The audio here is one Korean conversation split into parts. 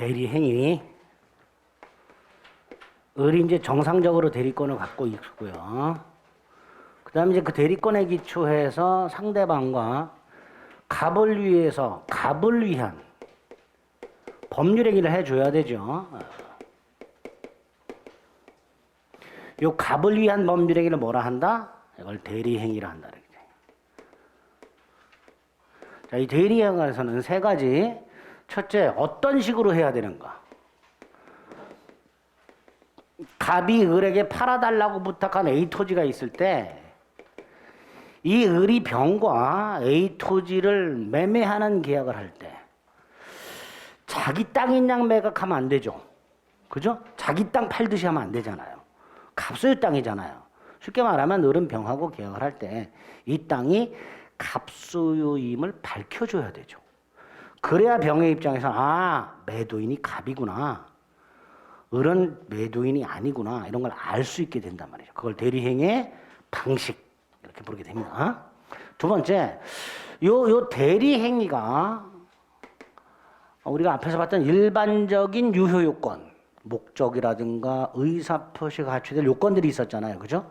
대리행위. 을이 이제 정상적으로 대리권을 갖고 있고요. 그 다음에 이제 그 대리권에 기초해서 상대방과 갑을 위해서, 갑을 위한 법률 행위를 해줘야 되죠. 요 갑을 위한 법률 행위를 뭐라 한다? 이걸 대리행위라 한다. 자, 이 대리행위에서는 세 가지. 첫째, 어떤 식으로 해야 되는가? 갑이 을에게 팔아달라고 부탁한 A 토지가 있을 때, 이 을이 병과 A 토지를 매매하는 계약을 할 때, 자기 땅인 양 매각하면 안 되죠. 그죠? 자기 땅 팔듯이 하면 안 되잖아요. 갑소유 땅이잖아요. 쉽게 말하면 을은 병하고 계약을 할 때, 이 땅이 갑소유임을 밝혀줘야 되죠. 그래야 병의 입장에서, 아, 매도인이 갑이구나. 을은 매도인이 아니구나. 이런 걸 알 수 있게 된단 말이죠. 그걸 대리행위의 방식. 이렇게 부르게 됩니다. 두 번째, 요 대리행위가 우리가 앞에서 봤던 일반적인 유효요건, 목적이라든가 의사표시가 갖춰야 될 요건들이 있었잖아요. 그죠?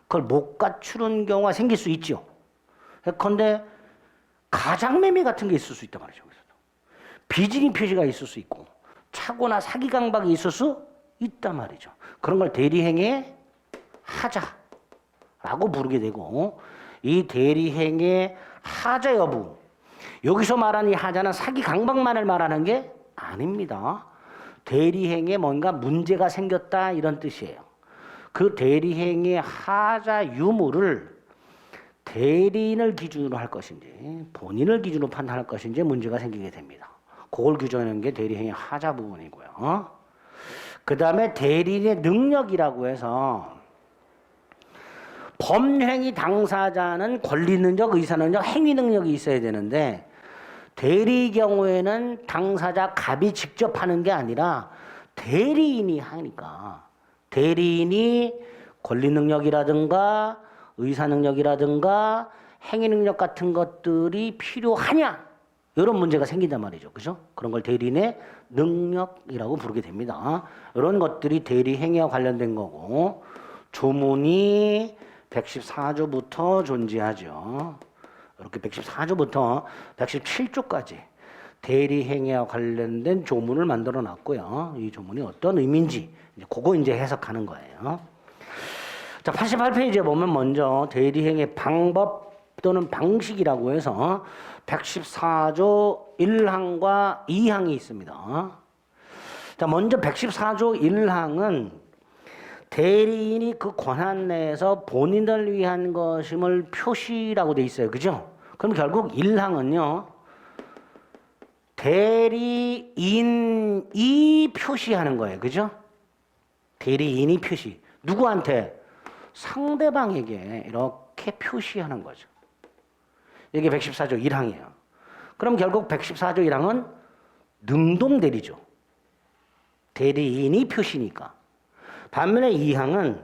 그걸 못 갖추는 경우가 생길 수 있죠. 예컨대 가장매매 같은 게 있을 수 있단 말이죠. 비진이 표시가 있을 수 있고 착오나 사기 강박이 있을 수 있단 말이죠. 그런 걸 대리행위의 하자라고 부르게 되고, 이 대리행위의 하자 여부, 여기서 말하는 이 하자는 사기 강박만을 말하는 게 아닙니다. 대리행위에 뭔가 문제가 생겼다 이런 뜻이에요. 그 대리행위의 하자 유무를 대리인을 기준으로 할 것인지 본인을 기준으로 판단할 것인지 문제가 생기게 됩니다. 그걸 규정하는 게 대리행위의 하자 부분이고요. 그 다음에 대리인의 능력이라고 해서 범행위 당사자는 권리 능력, 의사 능력, 행위 능력이 있어야 되는데, 대리 경우에는 당사자 갑이 직접 하는 게 아니라 대리인이 하니까, 대리인이 권리 능력이라든가 의사 능력이라든가 행위 능력 같은 것들이 필요하냐, 이런 문제가 생긴단 말이죠. 그죠? 그런 걸 대리인의 능력이라고 부르게 됩니다. 이런 것들이 대리 행위와 관련된 거고, 조문이 114조부터 존재하죠. 이렇게 114조부터 117조까지 대리 행위와 관련된 조문을 만들어 놨고요. 이 조문이 어떤 의미인지 그거 이제 해석하는 거예요. 자, 88페이지에 보면 먼저 대리 행위 방법 또는 방식이라고 해서 114조 1항과 2항이 있습니다. 자, 먼저 114조 1항은 대리인이 그 권한 내에서 본인을 위한 것임을 표시라고 돼 있어요. 그죠? 그럼 결국 1항은요, 대리인이 표시하는 거예요. 그죠? 대리인이 표시. 누구한테? 상대방에게 이렇게 표시하는 거죠. 이게 114조 1항이에요. 그럼 결국 114조 1항은 능동대리죠. 대리인이 표시니까. 반면에 2항은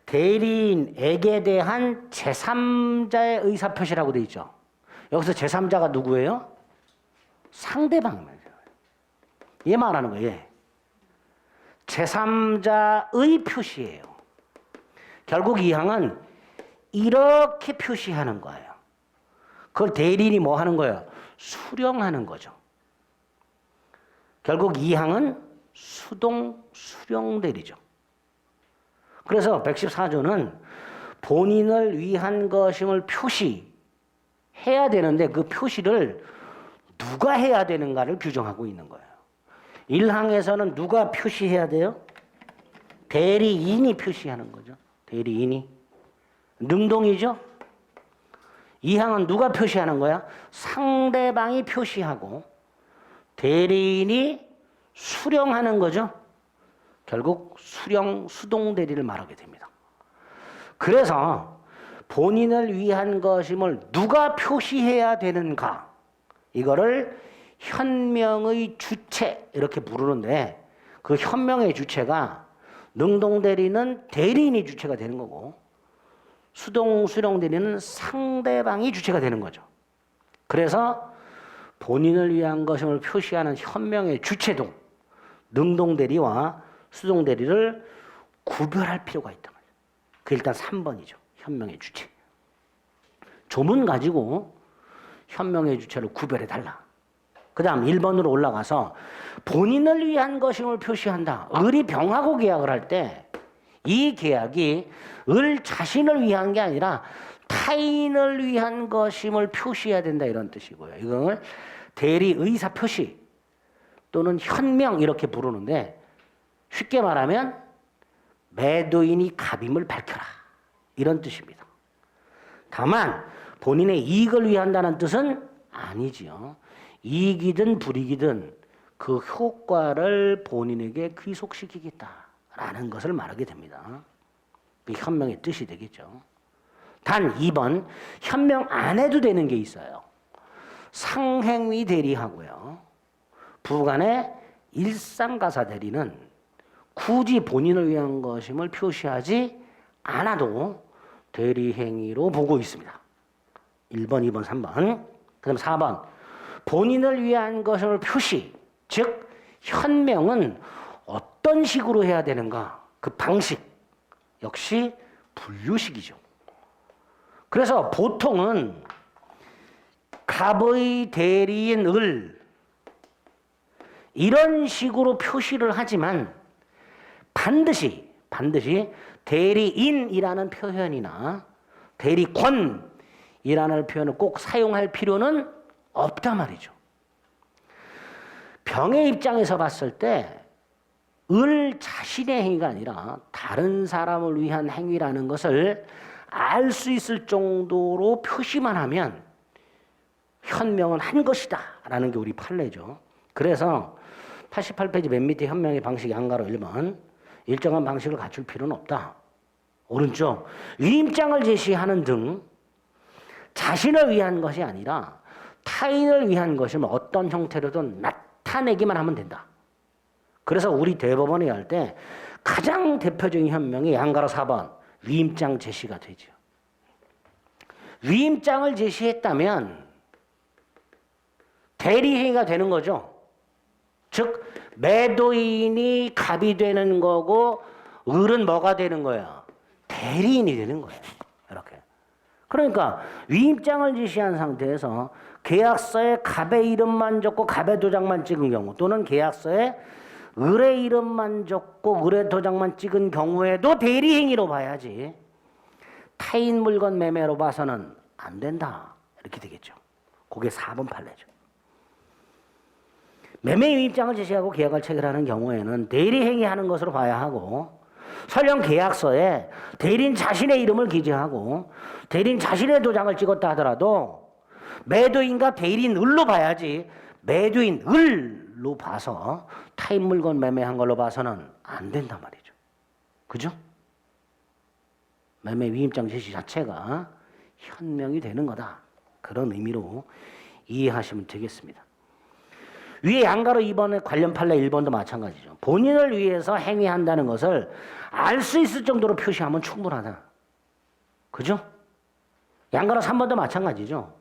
대리인에게 대한 제3자의 의사표시라고 되어 있죠. 여기서 제3자가 누구예요? 상대방입니다. 얘 말하는 거예요. 얘. 제3자의 표시예요. 결국 2항은 이렇게 표시하는 거예요. 그걸 대리인이 뭐 하는 거예요? 수령하는 거죠. 결국 2항은 수령대리죠. 그래서 114조는 본인을 위한 것임을 표시해야 되는데, 그 표시를 누가 해야 되는가를 규정하고 있는 거예요. 1항에서는 누가 표시해야 돼요? 대리인이 표시하는 거죠. 대리인이. 능동이죠? 2항은 누가 표시하는 거야? 상대방이 표시하고 대리인이 수령하는 거죠. 결국 수동대리를 말하게 됩니다. 그래서 본인을 위한 것임을 누가 표시해야 되는가, 이거를 현명의 주체 이렇게 부르는데, 그 현명의 주체가 능동대리는 대리인이 주체가 되는 거고, 수령대리는 상대방이 주체가 되는 거죠. 그래서 본인을 위한 것임을 표시하는 현명의 주체도 능동대리와 수동대리를 구별할 필요가 있다. 그 일단 3번이죠. 현명의 주체. 조문 가지고 현명의 주체를 구별해달라. 그 다음 1번으로 올라가서 본인을 위한 것임을 표시한다. 을이 병하고 계약을 할 때 이 계약이 을 자신을 위한 게 아니라 타인을 위한 것임을 표시해야 된다 이런 뜻이고요. 이걸 대리 의사 표시 또는 현명 이렇게 부르는데 쉽게 말하면 매도인이 갑임을 밝혀라 이런 뜻입니다. 다만 본인의 이익을 위한다는 뜻은 아니지요. 이익이든 불이익이든 그 효과를 본인에게 귀속시키겠다라는 것을 말하게 됩니다. 그 현명의 뜻이 되겠죠. 단 2번 현명 안 해도 되는 게 있어요. 상행위 대리하고요. 부간의 일상가사 대리는 굳이 본인을 위한 것임을 표시하지 않아도 대리행위로 보고 있습니다. 1번, 2번, 3번. 그 다음 4번. 본인을 위한 것임을 표시, 즉 현명은 어떤 식으로 해야 되는가? 그 방식 역시 분류식이죠. 그래서 보통은 갑의 대리인 을 이런 식으로 표시를 하지만 반드시 대리인이라는 표현이나 대리권이라는 표현을 꼭 사용할 필요는 없단 말이죠. 병의 입장에서 봤을 때 을 자신의 행위가 아니라 다른 사람을 위한 행위라는 것을 알 수 있을 정도로 표시만 하면 현명은 한 것이다 라는 게 우리 판례죠. 그래서 88페이지 맨 밑에 현명의 방식 양가로 1번 일정한 방식을 갖출 필요는 없다. 오른쪽 위임장을 제시하는 등 자신을 위한 것이 아니라 타인을 위한 것이면 어떤 형태로든 나타내기만 하면 된다. 그래서 우리 대법원에 할 때 가장 대표적인 현명이 양가로 4번 위임장 제시가 되죠. 위임장을 제시했다면 대리행위가 되는 거죠. 즉 매도인이 갑이 되는 거고 을은 뭐가 되는 거야? 대리인이 되는 거예요. 이렇게. 그러니까 위임장을 제시한 상태에서 계약서에 갑의 이름만 적고 갑의 도장만 찍은 경우 또는 계약서에 을의 이름만 적고 을의 도장만 찍은 경우에도 대리행위로 봐야지 타인 물건 매매로 봐서는 안 된다. 이렇게 되겠죠. 그게 4번 판례죠. 매매 위임장을 제시하고 계약을 체결하는 경우에는 대리행위하는 것으로 봐야 하고 설령 계약서에 대리인 자신의 이름을 기재하고 대리인 자신의 도장을 찍었다 하더라도 매도인과 대리인 을로 봐야지 매도인 을로 봐서 타인 물건 매매한 걸로 봐서는 안 된단 말이죠. 그죠? 매매 위임장 제시 자체가 현명이 되는 거다. 그런 의미로 이해하시면 되겠습니다. 위에 양가로 2번의 관련 판례 1번도 마찬가지죠. 본인을 위해서 행위한다는 것을 알 수 있을 정도로 표시하면 충분하다. 그죠? 양가로 3번도 마찬가지죠.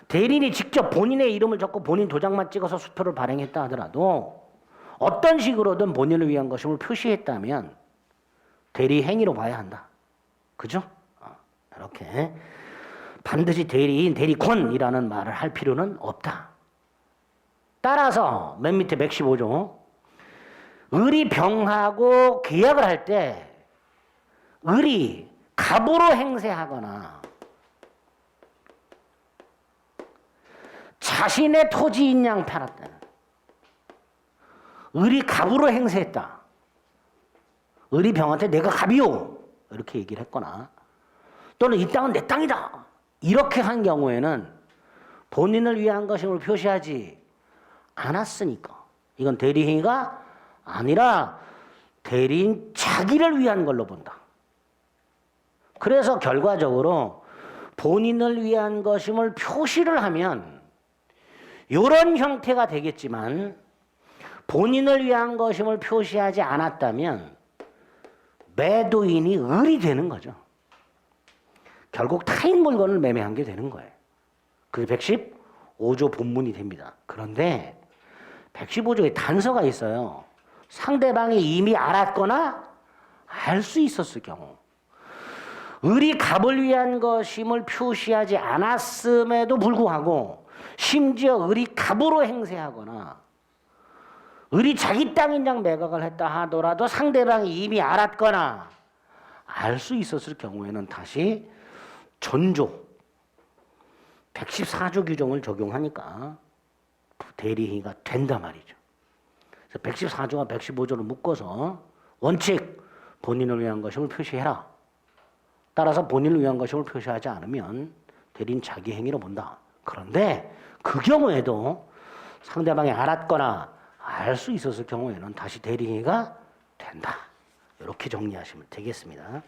대리인이 직접 본인의 이름을 적고 본인 도장만 찍어서 수표를 발행했다 하더라도 어떤 식으로든 본인을 위한 것임을 표시했다면 대리 행위로 봐야 한다. 그죠? 이렇게 반드시 대리인, 대리권이라는 말을 할 필요는 없다. 따라서 맨 밑에 115조 을이 병하고 계약을 할 때 을이 갑으로 행세하거나 자신의 토지인 양 팔았다. 을이 갑으로 행세했다. 을이 병한테 내가 갑이요 이렇게 얘기를 했거나 또는 이 땅은 내 땅이다 이렇게 한 경우에는 본인을 위한 것임을 표시하지 않았으니까 이건 대리행위가 아니라 대리인 자기를 위한 걸로 본다. 그래서 결과적으로 본인을 위한 것임을 표시를 하면 이런 형태가 되겠지만 본인을 위한 것임을 표시하지 않았다면 매도인이 을이 되는 거죠. 결국 타인 물건을 매매한 게 되는 거예요. 그게 115조 본문이 됩니다. 그런데 115조에 단서가 있어요. 상대방이 이미 알았거나 알 수 있었을 경우, 을이 갑을 위한 것임을 표시하지 않았음에도 불구하고 심지어 을이 갑으로 행세하거나 을이 자기 땅인 양 매각을 했다 하더라도 상대방이 이미 알았거나 알 수 있었을 경우에는 다시 전조 114조 규정을 적용하니까 대리행위가 된다 말이죠. 그래서 114조와 115조를 묶어서 원칙 본인을 위한 것임을 표시해라. 따라서 본인을 위한 것임을 표시하지 않으면 대리인 자기 행위로 본다. 그런데 그 경우에도 상대방이 알았거나 알 수 있었을 경우에는 다시 대리행위가 된다. 이렇게 정리하시면 되겠습니다.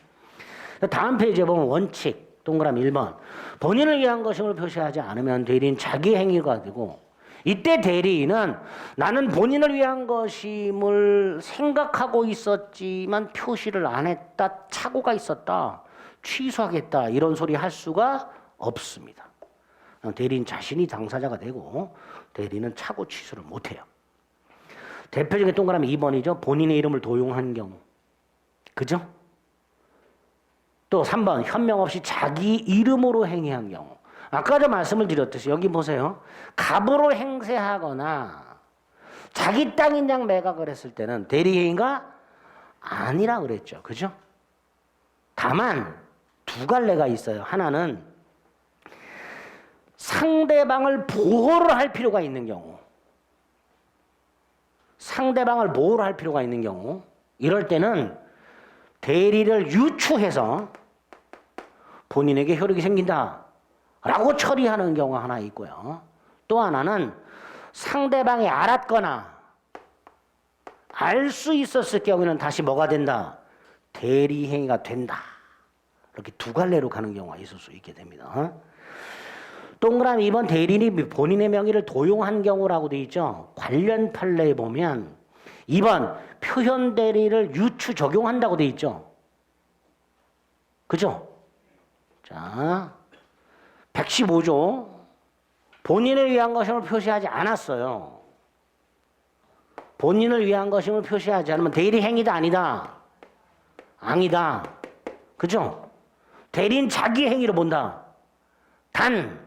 다음 페이지에 보면 원칙 동그라미 1번 본인을 위한 것임을 표시하지 않으면 대리인 자기 행위가 되고, 이때 대리인은 나는 본인을 위한 것임을 생각하고 있었지만 표시를 안 했다, 착오가 있었다, 취소하겠다 이런 소리 할 수가 없습니다. 대리인 자신이 당사자가 되고 대리인은 착오 취소를 못해요. 대표적인 동그라미 2번이죠. 본인의 이름을 도용한 경우. 그죠? 또 3번 현명 없이 자기 이름으로 행위한 경우. 아까도 말씀을 드렸듯이 여기 보세요. 갑으로 행세하거나 자기 땅인 양 매각을 했을 때는 대리행위가 아니라 그랬죠. 그죠? 다만 두 갈래가 있어요. 하나는 상대방을 보호를 할 필요가 있는 경우, 상대방을 보호를 할 필요가 있는 경우, 이럴 때는 대리를 유추해서 본인에게 효력이 생긴다 라고 처리하는 경우가 하나 있고요. 또 하나는 상대방이 알았거나 알 수 있었을 경우에는 다시 뭐가 된다? 대리행위가 된다. 이렇게 두 갈래로 가는 경우가 있을 수 있게 됩니다. 동그라미 2번 대리인이 본인의 명의를 도용한 경우라고 되어 있죠. 관련 판례에 보면 2번 표현 대리를 유추 적용한다고 되어 있죠. 그죠? 자, 115조 본인을 위한 것임을 표시하지 않았어요. 본인을 위한 것임을 표시하지 않으면 대리행위다 아니다? 아니다. 그죠? 대리인 자기 행위로 본다. 단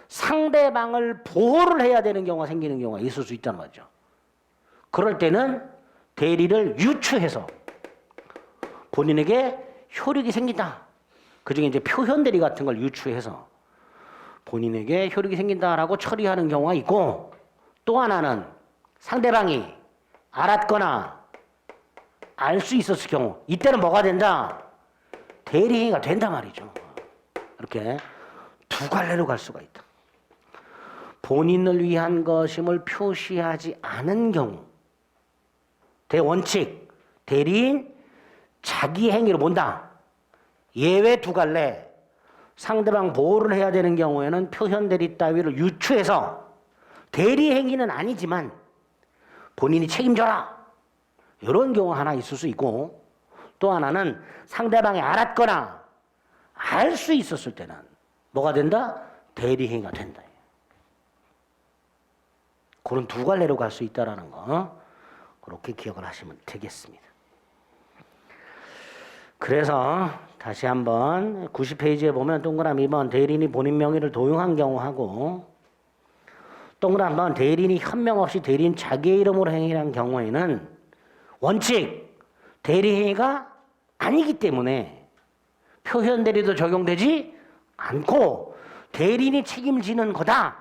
상대방을 보호를 해야 되는 경우가 생기는 경우가 있을 수 있다는 거죠. 그럴 때는 대리를 유추해서 본인에게 효력이 생긴다. 그중에 이제 표현 대리 같은 걸 유추해서 본인에게 효력이 생긴다라고 처리하는 경우가 있고, 또 하나는 상대방이 알았거나 알 수 있었을 경우, 이때는 뭐가 된다? 대리행위가 된다 말이죠. 이렇게 두 갈래로 갈 수가 있다. 본인을 위한 것임을 표시하지 않은 경우, 대원칙 대리인 자기 행위로 본다. 예외 두 갈래. 상대방 보호를 해야 되는 경우에는 표현 대리 따위를 유추해서 대리 행위는 아니지만 본인이 책임져라. 이런 경우 하나 있을 수 있고, 또 하나는 상대방이 알았거나 알 수 있었을 때는 뭐가 된다? 대리 행위가 된다. 그런 두 갈래로 갈 수 있다는 거 그렇게 기억을 하시면 되겠습니다. 그래서 다시 한번 90페이지에 보면 동그라미 2번 대리인이 본인 명의를 도용한 경우하고, 동그라미 3번 대리인이 현명 없이 대리인 자기의 이름으로 행위한 경우에는 원칙 대리행위가 아니기 때문에 표현 대리도 적용되지 않고 대리인이 책임지는 거다.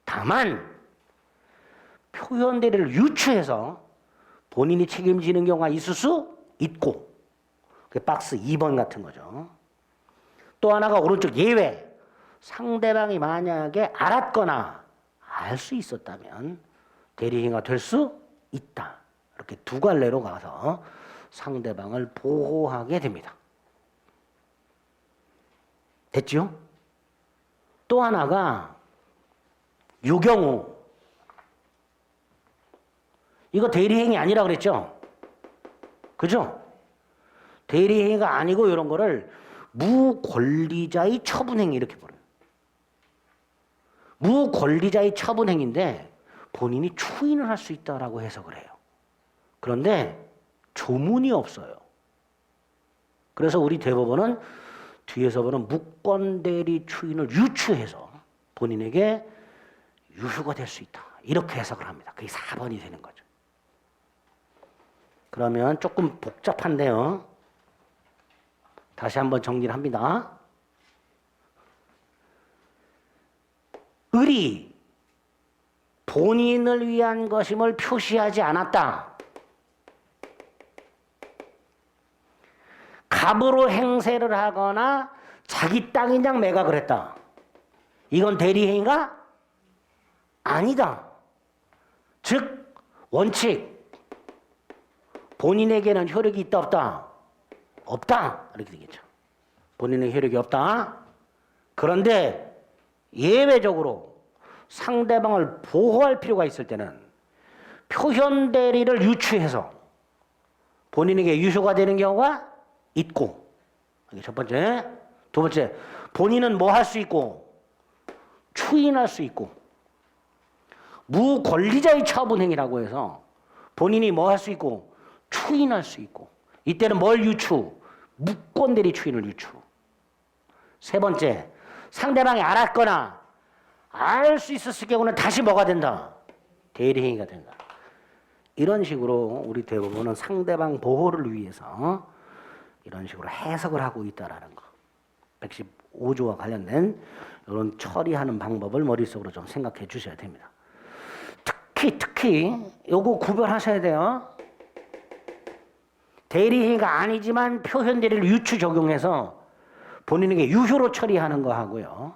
다만 표현 대리를 유추해서 본인이 책임지는 경우가 있을 수 있고, 그 박스 2번 같은 거죠. 또 하나가 오른쪽 예외. 상대방이 만약에 알았거나 알 수 있었다면 대리행위가 될 수 있다. 이렇게 두 갈래로 가서 상대방을 보호하게 됩니다. 됐죠? 또 하나가 유경우. 이거 대리행위 아니라 그랬죠? 그죠? 대리행위가 아니고 이런 거를 무권리자의 처분행위 이렇게 부르요. 무권리자의 처분행위인데 본인이 추인을 할 수 있다라고 해석을 해요. 그런데 조문이 없어요. 그래서 우리 대법원은 뒤에서 보는 무권대리 추인을 유추해서 본인에게 유효가 될 수 있다. 이렇게 해석을 합니다. 그게 4번이 되는 거죠. 그러면 조금 복잡한데요. 다시 한번 정리를 합니다. 을이 본인을 위한 것임을 표시하지 않았다. 갑으로 행세를 하거나 자기 땅인 양 매각을 했다. 이건 대리행위가 아니다. 즉 원칙 본인에게는 효력이 있다 없다? 없다. 이렇게 되겠죠. 본인에게 효력이 없다. 그런데 예외적으로 상대방을 보호할 필요가 있을 때는 표현 대리를 유추해서 본인에게 유효가 되는 경우가 있고, 이게 첫 번째. 두 번째, 본인은 뭐 할 수 있고 추인할 수 있고, 무권리자의 처분행위라고 해서 본인이 뭐 할 수 있고 추인할 수 있고, 이때는 뭘 유추? 무권대리 추인을 유추. 세 번째, 상대방이 알았거나 알 수 있었을 경우는 다시 뭐가 된다? 대리행위가 된다. 이런 식으로 우리 대법원은 상대방 보호를 위해서 이런 식으로 해석을 하고 있다라는 거. 115조와 관련된 이런 처리하는 방법을 머릿속으로 좀 생각해 주셔야 됩니다. 특히 요거 구별하셔야 돼요. 대리행위가 아니지만 표현 대리를 유추 적용해서 본인에게 유효로 처리하는 거 하고요.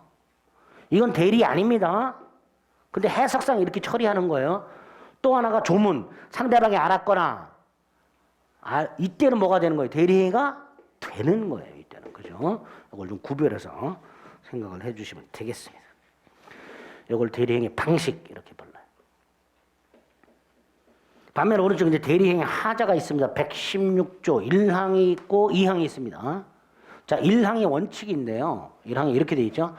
이건 대리 아닙니다. 근데 해석상 이렇게 처리하는 거예요. 또 하나가 조문, 상대방이 알았거나 이때는 뭐가 되는 거예요? 대리행위가 되는 거예요. 이때는. 그죠? 이걸 좀 구별해서 생각을 해 주시면 되겠습니다. 이걸 대리행위 방식 이렇게 불러요. 반면 오른쪽 이제 대리행위 하자가 있습니다. 116조 1항이 있고 2항이 있습니다. 자, 1항이 원칙인데요. 1항이 이렇게 돼 있죠.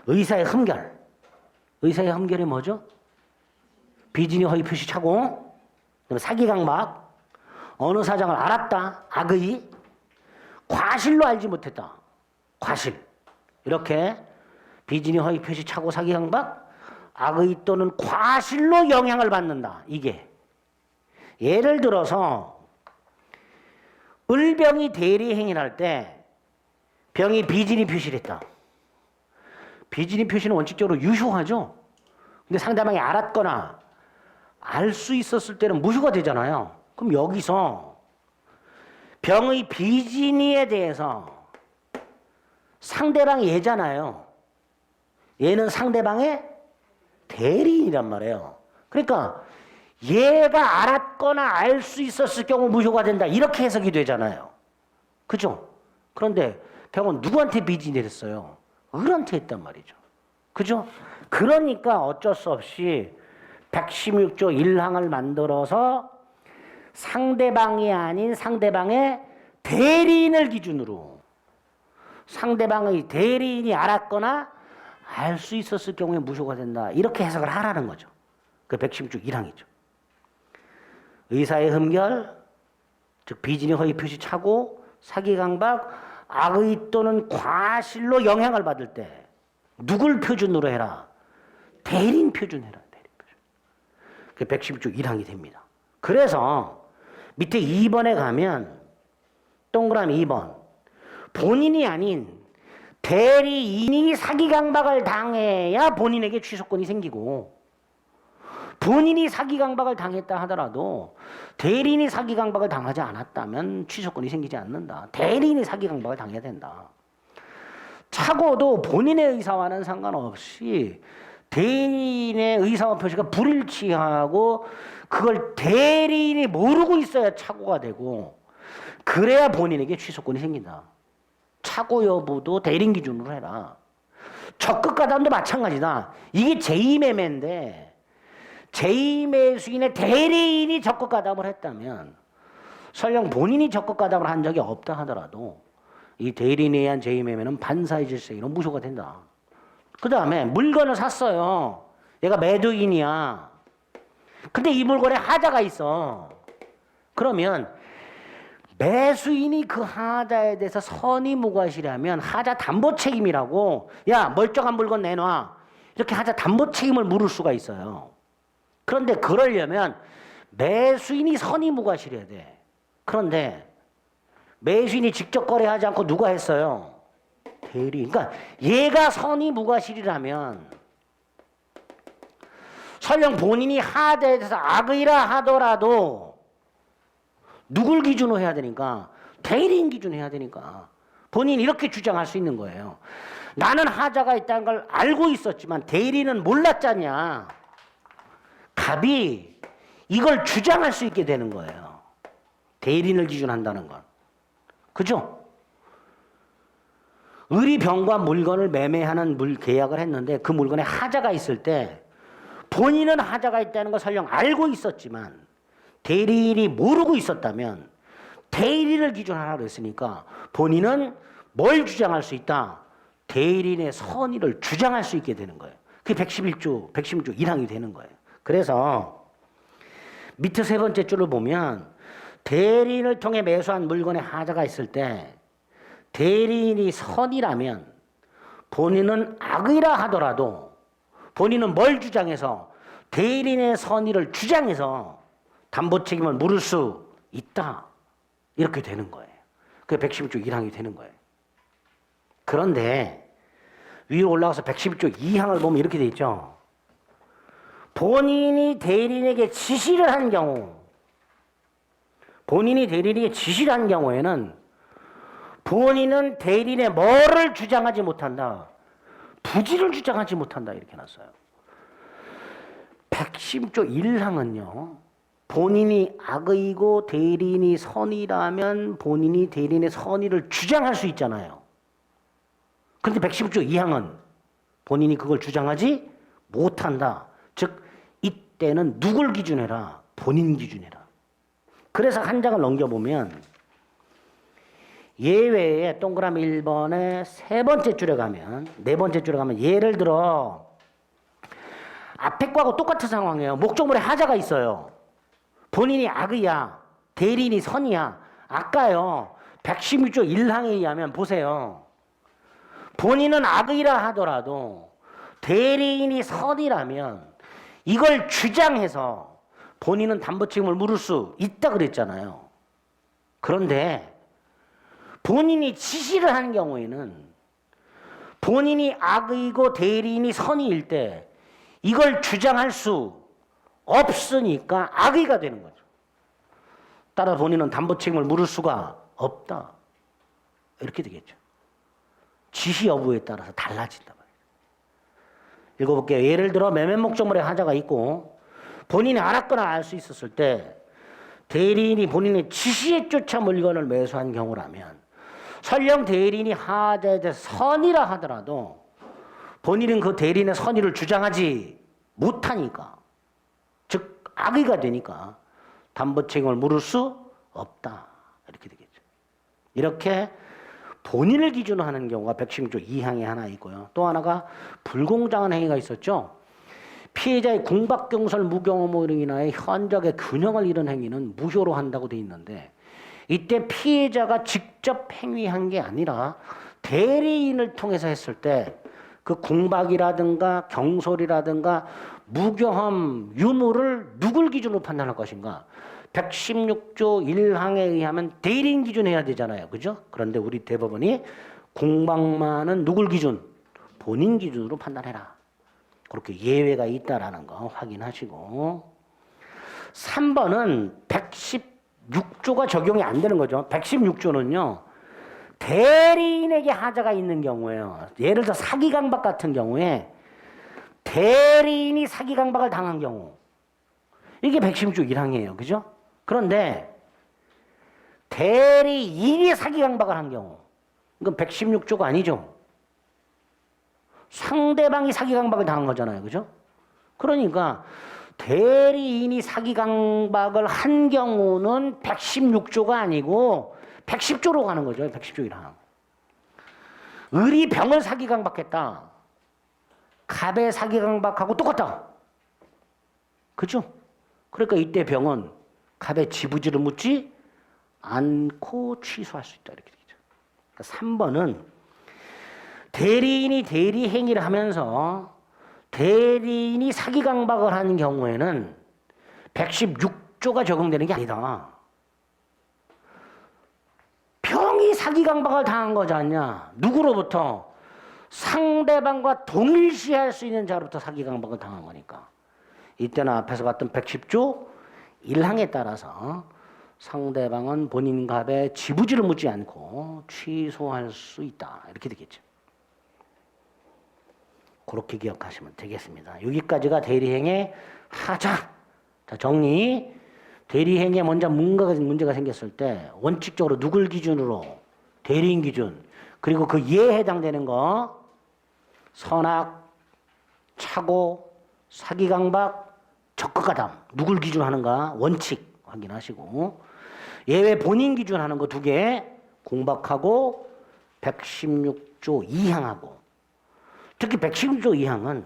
의사의 흠결. 의사의 흠결이 뭐죠? 비진이 허위 표시 착오, 사기 강박, 어느 사정을 알았다, 악의, 과실로 알지 못했다, 과실. 이렇게 비진이 허위 표시 착오, 사기 강박, 악의 또는 과실로 영향을 받는다. 이게 예를 들어서 을병이 대리행위를 할 때 병이 비진이 표시를 했다. 비진이 표시는 원칙적으로 유효하죠. 근데 상대방이 알았거나 알 수 있었을 때는 무효가 되잖아요. 그럼 여기서 병의 비진이에 대해서 상대방이 얘잖아요. 얘는 상대방의 대리인이란 말이에요. 그러니까 얘가 알았거나 알 수 있었을 경우 무효가 된다. 이렇게 해석이 되잖아요. 그죠? 그런데 병은 누구한테 비진이 됐어요? 을한테 했단 말이죠. 그죠? 그러니까 어쩔 수 없이 116조 1항을 만들어서 상대방이 아닌 상대방의 대리인을 기준으로 상대방의 대리인이 알았거나 알 수 있었을 경우에 무효가 된다. 이렇게 해석을 하라는 거죠. 그 116조 1항이죠. 의사의 흠결, 즉 비진이 허위 표시 착오, 사기 강박, 악의 또는 과실로 영향을 받을 때 누굴 표준으로 해라? 대리인 표준해라. 대리인 표준. 그 116조 1항이 됩니다. 그래서 밑에 2번에 가면 동그라미 2번 본인이 아닌 대리인이 사기 강박을 당해야 본인에게 취소권이 생기고, 본인이 사기 강박을 당했다 하더라도 대리인이 사기 강박을 당하지 않았다면 취소권이 생기지 않는다. 대리인이 사기 강박을 당해야 된다. 착오도 본인의 의사와는 상관없이 대리인의 의사와 표시가 불일치하고 그걸 대리인이 모르고 있어야 착오가 되고, 그래야 본인에게 취소권이 생긴다. 착오 여부도 대리인 기준으로 해라. 적극 가담도 마찬가지다. 이게 제2매매인데 제2매수인의 대리인이 적극 가담을 했다면, 설령 본인이 적극 가담을 한 적이 없다 하더라도 이 대리인에 의한 제2매매는 반사의 질서로 무효가 된다. 그 다음에 물건을 샀어요. 얘가 매도인이야. 근데 이 물건에 하자가 있어. 그러면 매수인이 그 하자에 대해서 선의무과실이라면 하자 담보 책임이라고, 야 멀쩡한 물건 내놔, 이렇게 하자 담보 책임을 물을 수가 있어요. 그런데 그러려면 매수인이 선의무과실해야 돼. 그런데 매수인이 직접 거래하지 않고 누가 했어요? 대리. 그러니까 얘가 선의무과실이라면 설령 본인이 하자에 대해서 악의라 하더라도 누굴 기준으로 해야 되니까? 대리인 기준으로 해야 되니까. 본인이 이렇게 주장할 수 있는 거예요. 나는 하자가 있다는 걸 알고 있었지만 대리는 몰랐잖냐. 갑이 이걸 주장할 수 있게 되는 거예요. 대리인을 기준한다는 건. 그죠? 의리병과 물건을 매매하는 계약을 했는데 그 물건에 하자가 있을 때 본인은 하자가 있다는 걸 설령 알고 있었지만 대리인이 모르고 있었다면 대리인을 기준하라고 그랬으니까 본인은 뭘 주장할 수 있다? 대리인의 선의를 주장할 수 있게 되는 거예요. 그게 111조 116조 1항이 되는 거예요. 그래서 밑에 세 번째 줄을 보면 대리인을 통해 매수한 물건에 하자가 있을 때 대리인이 선이라면 본인은 악의라 하더라도 본인은 뭘 주장해서 대리인의 선의를 주장해서 담보 책임을 물을 수 있다. 이렇게 되는 거예요. 그게 111조 1항이 되는 거예요. 그런데 위로 올라가서 111조 2항을 보면 이렇게 돼 있죠. 본인이 대리인에게 지시를 한 경우, 본인이 대리인에게 지시를 한 경우에는 본인은 대리인의 뭐를 주장하지 못한다. 부지를 주장하지 못한다. 이렇게 놨어요. 110조 1항은요. 본인이 악의고 대리인이 선의라면 본인이 대리인의 선의를 주장할 수 있잖아요. 그런데 110조 2항은 본인이 그걸 주장하지 못한다. 즉 이때는 누굴 기준해라? 본인 기준해라. 그래서 한 장을 넘겨보면 예외에 동그라미 1번에 세 번째 줄에 가면, 네 번째 줄에 가면 예를 들어 앞에 거하고 똑같은 상황이에요. 목적물에 하자가 있어요. 본인이 악의야, 대리인이 선이야. 아까요 116조 1항에 의하면 보세요. 본인은 악의라 하더라도 대리인이 선이라면 이걸 주장해서 본인은 담보 책임을 물을 수 있다 그랬잖아요. 그런데 본인이 지시를 하는 경우에는 본인이 악의고 대리인이 선의일 때 이걸 주장할 수 없으니까 악의가 되는 거죠. 따라 본인은 담보 책임을 물을 수가 없다. 이렇게 되겠죠. 지시 여부에 따라서 달라진다. 읽어볼게요. 예를 들어 매매 목적물에 하자가 있고 본인이 알았거나 알 수 있었을 때 대리인이 본인의 지시에 쫓아 물건을 매수한 경우라면 설령 대리인이 하자에 대해서 선의라 하더라도 본인은 그 대리인의 선의를 주장하지 못하니까, 즉 악의가 되니까 담보 책임을 물을 수 없다. 이렇게 되겠죠. 이렇게 본인을 기준으로 하는 경우가 116조 2항에 하나 있고요. 또 하나가 불공정한 행위가 있었죠. 피해자의 궁박경설 무경험으로 인하여 현적의 균형을 잃은 행위는 무효로 한다고 돼 있는데 이때 피해자가 직접 행위한 게 아니라 대리인을 통해서 했을 때 그 궁박이라든가 경솔이라든가 무경험 유무를 누굴 기준으로 판단할 것인가? 116조 1항에 의하면 대리인 기준해야 되잖아요. 그죠? 그런데 우리 대법원이 궁박만은 누굴 기준? 본인 기준으로 판단해라. 그렇게 예외가 있다라는 거 확인하시고 3번은 116조가 적용이 안 되는 거죠. 116조는요. 대리인에게 하자가 있는 경우에요. 예를 들어 사기 강박 같은 경우에 대리인이 사기 강박을 당한 경우 이게 116조 1항이에요. 그죠? 그런데 대리인이 사기 강박을 한 경우 이건 116조가 아니죠. 상대방이 사기 강박을 당한 거잖아요. 그죠? 그러니까 대리인이 사기 강박을 한 경우는 116조가 아니고 110조로 가는 거죠. 110조 1항. 의리병을 사기 강박했다. 갑의 사기 강박하고 똑같다. 그죠? 그러니까 이때 병은 갑의 지부지를 묻지 않고 취소할 수 있다. 이렇게 되죠. 그러니까 3번은 대리인이 대리 행위를 하면서 대리인이 사기 강박을 하는 경우에는 116조가 적용되는 게 아니다. 병이 사기 강박을 당한 거지 않냐? 누구로부터? 상대방과 동일시할 수 있는 자로부터 사기 강박을 당한 거니까. 이때는 앞에서 봤던 110조 1항에 따라서 상대방은 본인 갑의 지부지를 묻지 않고 취소할 수 있다. 이렇게 되겠죠. 그렇게 기억하시면 되겠습니다. 여기까지가 대리행의 하자. 자, 정리. 대리행에 먼저 문제가 생겼을 때 원칙적으로 누굴 기준으로? 대리인 기준. 그리고 그 예에 해당되는 거 선악, 착오, 사기강박, 적극가담. 누굴 기준으로 하는가? 원칙 확인하시고 예외 본인 기준 하는 거 2개 공박하고 116조 2항하고 특히 116조 2항은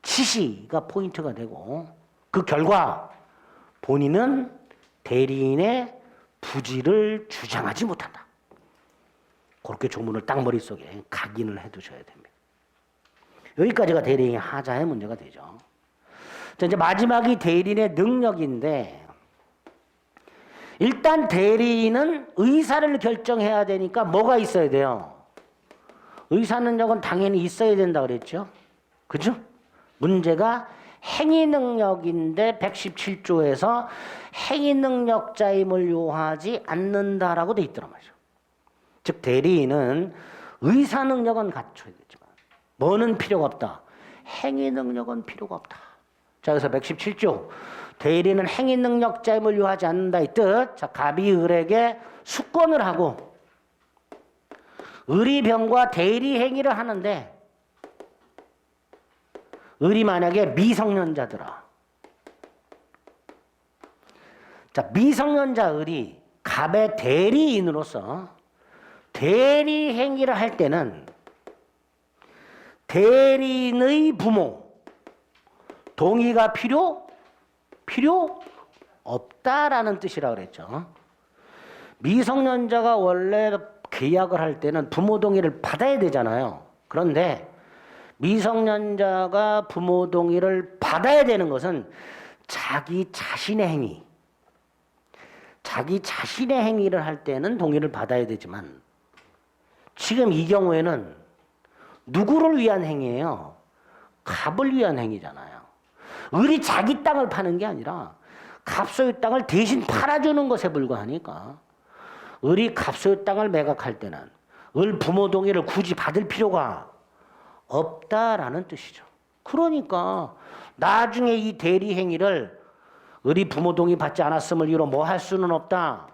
지시가 포인트가 되고 그 결과 본인은 대리인의 부지를 주장하지 못한다. 그렇게 조문을 딱 머릿속에 각인을 해두셔야 됩니다. 여기까지가 대리인의 하자의 문제가 되죠. 자, 이제 마지막이 대리인의 능력인데 일단 대리인은 의사를 결정해야 되니까 뭐가 있어야 돼요? 의사 능력은 당연히 있어야 된다 그랬죠. 그죠? 문제가 행위 능력인데 117조에서 행위 능력자임을 요하지 않는다라고 돼 있더란 말이죠. 즉 대리인은 의사 능력은 갖춰야 되지만 뭐는 필요가 없다. 행위 능력은 필요가 없다. 자, 그래서 117조 대리인은 행위 능력자임을 요하지 않는다 이 뜻. 자, 갑이 을에게 수권을 하고 을이 병과 대리 행위를 하는데 을이 만약에 미성년자더라. 자, 미성년자 을이 갑의 대리인으로서 대리 행위를 할 때는 대리인의 부모 동의가 필요 없다라는 뜻이라고 그랬죠. 미성년자가 원래 계약을 할 때는 부모 동의를 받아야 되잖아요. 그런데 미성년자가 부모 동의를 받아야 되는 것은 자기 자신의 행위를 할 때는 동의를 받아야 되지만 지금 이 경우에는 누구를 위한 행위예요? 갑을 위한 행위잖아요. 을이 자기 땅을 파는 게 아니라 갑소유 땅을 대신 팔아주는 것에 불과하니까 을이 갑소유 땅을 매각할 때는 을 부모 동의를 굳이 받을 필요가 없다라는 뜻이죠. 그러니까 나중에 이 대리 행위를 을이 부모 동의 받지 않았음을 이유로 뭐 할 수는 없다.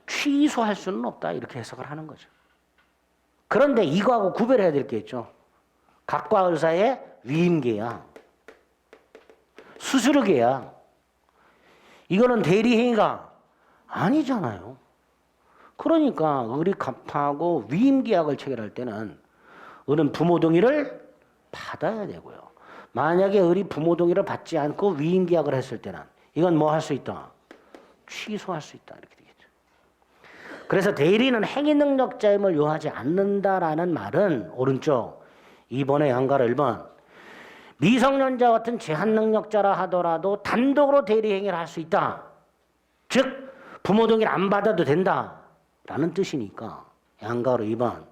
취소할 수는 없다. 이렇게 해석을 하는 거죠. 그런데 이거하고 구별해야 될 게 있죠. 갑과 을 사이의 위임계약, 수수료계약. 이거는 대리 행위가 아니잖아요. 그러니까 을이 갑하고 위임계약을 체결할 때는 을은 부모 동의를 받아야 되고요. 만약에 을이 부모 동의를 받지 않고 위임계약을 했을 때는 이건 뭐 할 수 있다? 취소할 수 있다. 이렇게 되겠죠. 그래서 대리는 행위 능력자임을 요하지 않는다라는 말은 오른쪽 2번의 양가를 1번 미성년자 같은 제한 능력자라 하더라도 단독으로 대리 행위를 할 수 있다. 즉 부모 동의를 안 받아도 된다라는 뜻이니까 양가로 2번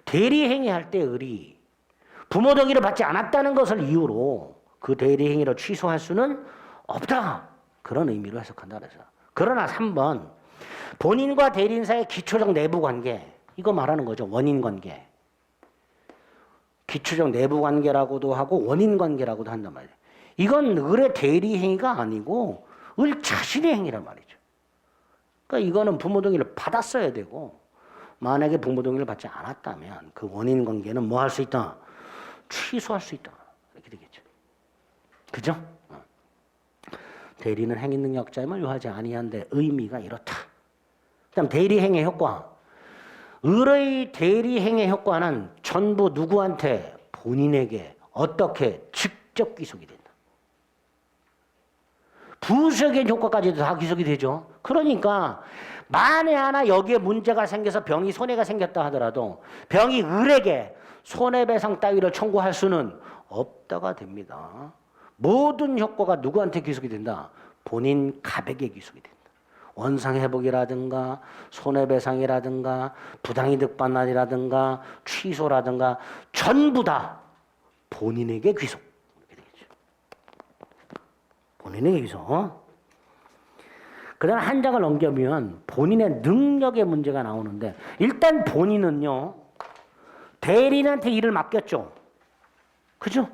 대리 행위할 때 을이 부모 동의를 받지 않았다는 것을 이유로 그 대리 행위를 취소할 수는 없다. 그런 의미로 해석한다 그래서. 그러나 3번 본인과 대리인 사이의 기초적 내부 관계 이거 말하는 거죠. 원인 관계. 기초적 내부 관계라고도 하고 원인 관계라고도 한단 말이에요. 이건 을의 대리 행위가 아니고 을 자신의 행위란 말이죠. 그러니까 이거는 부모 동의를 받았어야 되고 만약에 부모 동의를 받지 않았다면 그 원인 관계는 뭐 할 수 있다? 취소할 수 있다. 이렇게 되겠죠. 그죠? 대리는 행위 능력자임을 요하지 아니한데 의미가 이렇다. 그다음 대리 행위 효과. 을의 대리 행위 효과는 전부 누구한테? 본인에게 어떻게 직접 귀속이 된다. 부수적인 효과까지도 다 귀속이 되죠. 그러니까 만에 하나 여기에 문제가 생겨서 병이 손해가 생겼다 하더라도 병이 을에게 손해배상 따위를 청구할 수는 없다가 됩니다. 모든 효과가 누구한테 귀속이 된다? 본인 갑에게 귀속이 된다. 원상회복이라든가 손해배상이라든가 부당이득 반환이라든가 취소라든가 전부 다 본인에게 귀속. 이렇게 되겠죠. 본인에게 귀속. 그다음 한 장을 넘겨면 본인의 능력의 문제가 나오는데 일단 본인은요. 대리인한테 일을 맡겼죠. 그죠?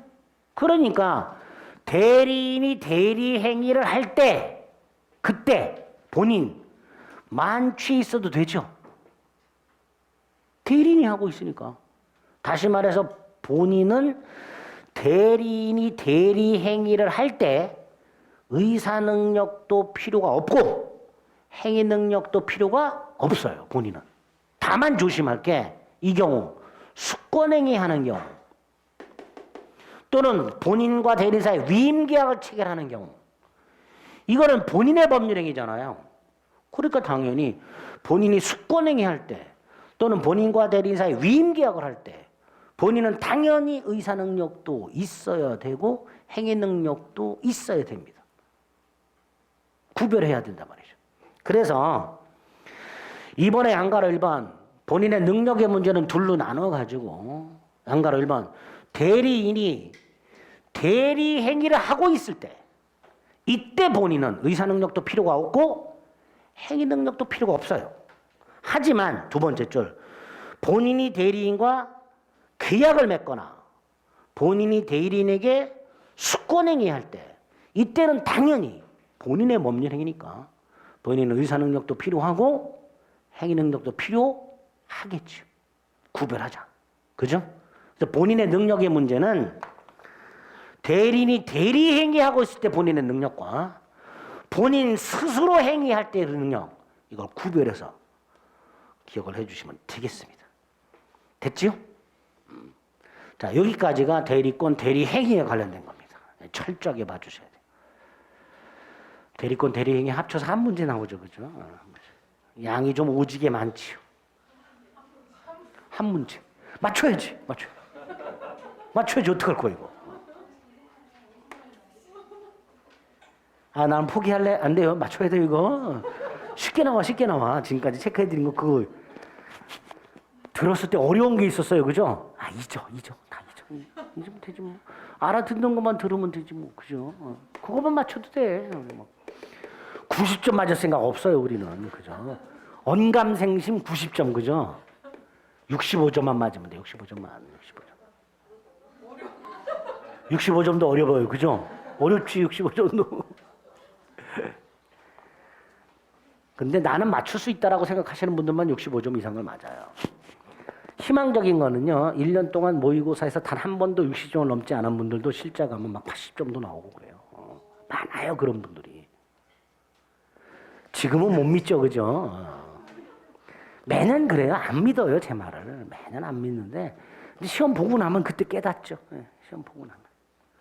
그러니까 대리인이 대리 행위를 할 때 그때 본인 만취 있어도 되죠. 대리인이 하고 있으니까. 다시 말해서 본인은 대리인이 대리 행위를 할 때 의사 능력도 필요가 없고 행위 능력도 필요가 없어요. 본인은. 다만 조심할 게 이 경우 수권행위 하는 경우 또는 본인과 대리인 사이 위임계약을 체결하는 경우 이거는 본인의 법률행위잖아요. 그러니까 당연히 본인이 수권행위 할 때 또는 본인과 대리인 사이 위임계약을 할 때 본인은 당연히 의사능력도 있어야 되고 행위능력도 있어야 됩니다. 구별해야 된단 말이죠. 그래서 이번에 양가로 1번 본인의 능력의 문제는 둘로 나눠가지고 양가로 1번 대리인이 대리 행위를 하고 있을 때 이때 본인은 의사 능력도 필요가 없고 행위 능력도 필요가 없어요. 하지만 두 번째 줄 본인이 대리인과 계약을 맺거나 본인이 대리인에게 수권행위 할 때 이때는 당연히 본인의 법률 행위니까 본인은 의사 능력도 필요하고 행위 능력도 필요하겠죠. 구별하자. 그죠? 그래서 본인의 능력의 문제는 대리인이 대리 행위하고 있을 때 본인의 능력과 본인 스스로 행위할 때의 능력 이걸 구별해서 기억을 해주시면 되겠습니다. 됐지요? 자, 여기까지가 대리권 대리 행위에 관련된 겁니다. 철저하게 봐주셔야 돼요. 대리권 대리 행위 합쳐서 한 문제 나오죠, 그죠? 양이 좀 오지게 많지요. 한 문제 맞춰야지, 맞춰야지 어떡할 거야 이거. 아, 난 포기할래? 안 돼요. 맞춰야 돼요, 이거. 쉽게 나와. 지금까지 체크해드린 거, 그거. 들었을 때 어려운 게 있었어요, 그죠? 아, 잊어. 잊으면 되지, 뭐. 알아듣는 것만 들으면 되지, 뭐. 그죠? 그거만 맞춰도 돼. 90점 맞을 생각 없어요, 우리는. 그죠? 언감생심 90점, 그죠? 65점만 맞으면 돼, 65점만. 65점도 어려워요, 그죠? 어렵지, 65점도. 근데 나는 맞출 수 있다라고 생각하시는 분들만 65점 이상을 맞아요. 희망적인 거는요. 1년 동안 모의고사에서 단 한 번도 60점을 넘지 않은 분들도 실제 가면 막 80점도 나오고 그래요. 많아요. 그런 분들이. 지금은 못 믿죠. 그죠? 매년 그래요. 안 믿어요. 제 말을. 매년 안 믿는데 시험 보고 나면 그때 깨닫죠. 시험 보고 나면.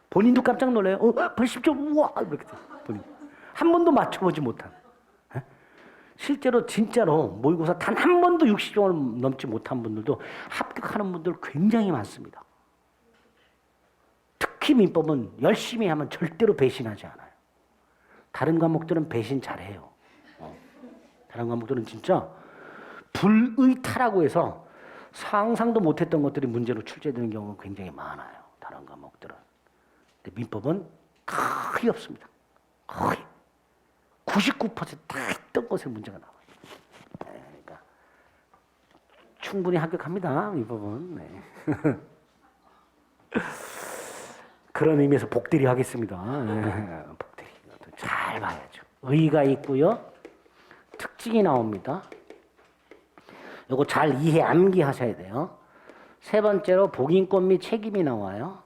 본인도 깜짝 놀라요. 80점 우와 이렇게 돼요. 본인. 한 번도 맞춰보지 못한. 실제로 진짜로 모의고사 단 한 번도 60점을 넘지 못한 분들도 합격하는 분들 굉장히 많습니다. 특히 민법은 열심히 하면 절대로 배신하지 않아요. 다른 과목들은 배신 잘해요. 다른 과목들은 진짜 불의타라고 해서 상상도 못했던 것들이 문제로 출제되는 경우가 굉장히 많아요. 다른 과목들은. 근데 민법은 거의 없습니다. 거의. 99%다 했던 것에 문제가 나와요. 네, 그러니까 충분히 합격합니다. 이 부분. 네. 그런 의미에서 복대리 하겠습니다. 네, 복대리 잘 봐야죠. 의가 있고요. 특징이 나옵니다. 요거 잘 이해 암기하셔야 돼요. 세 번째로 복인권 및 책임이 나와요.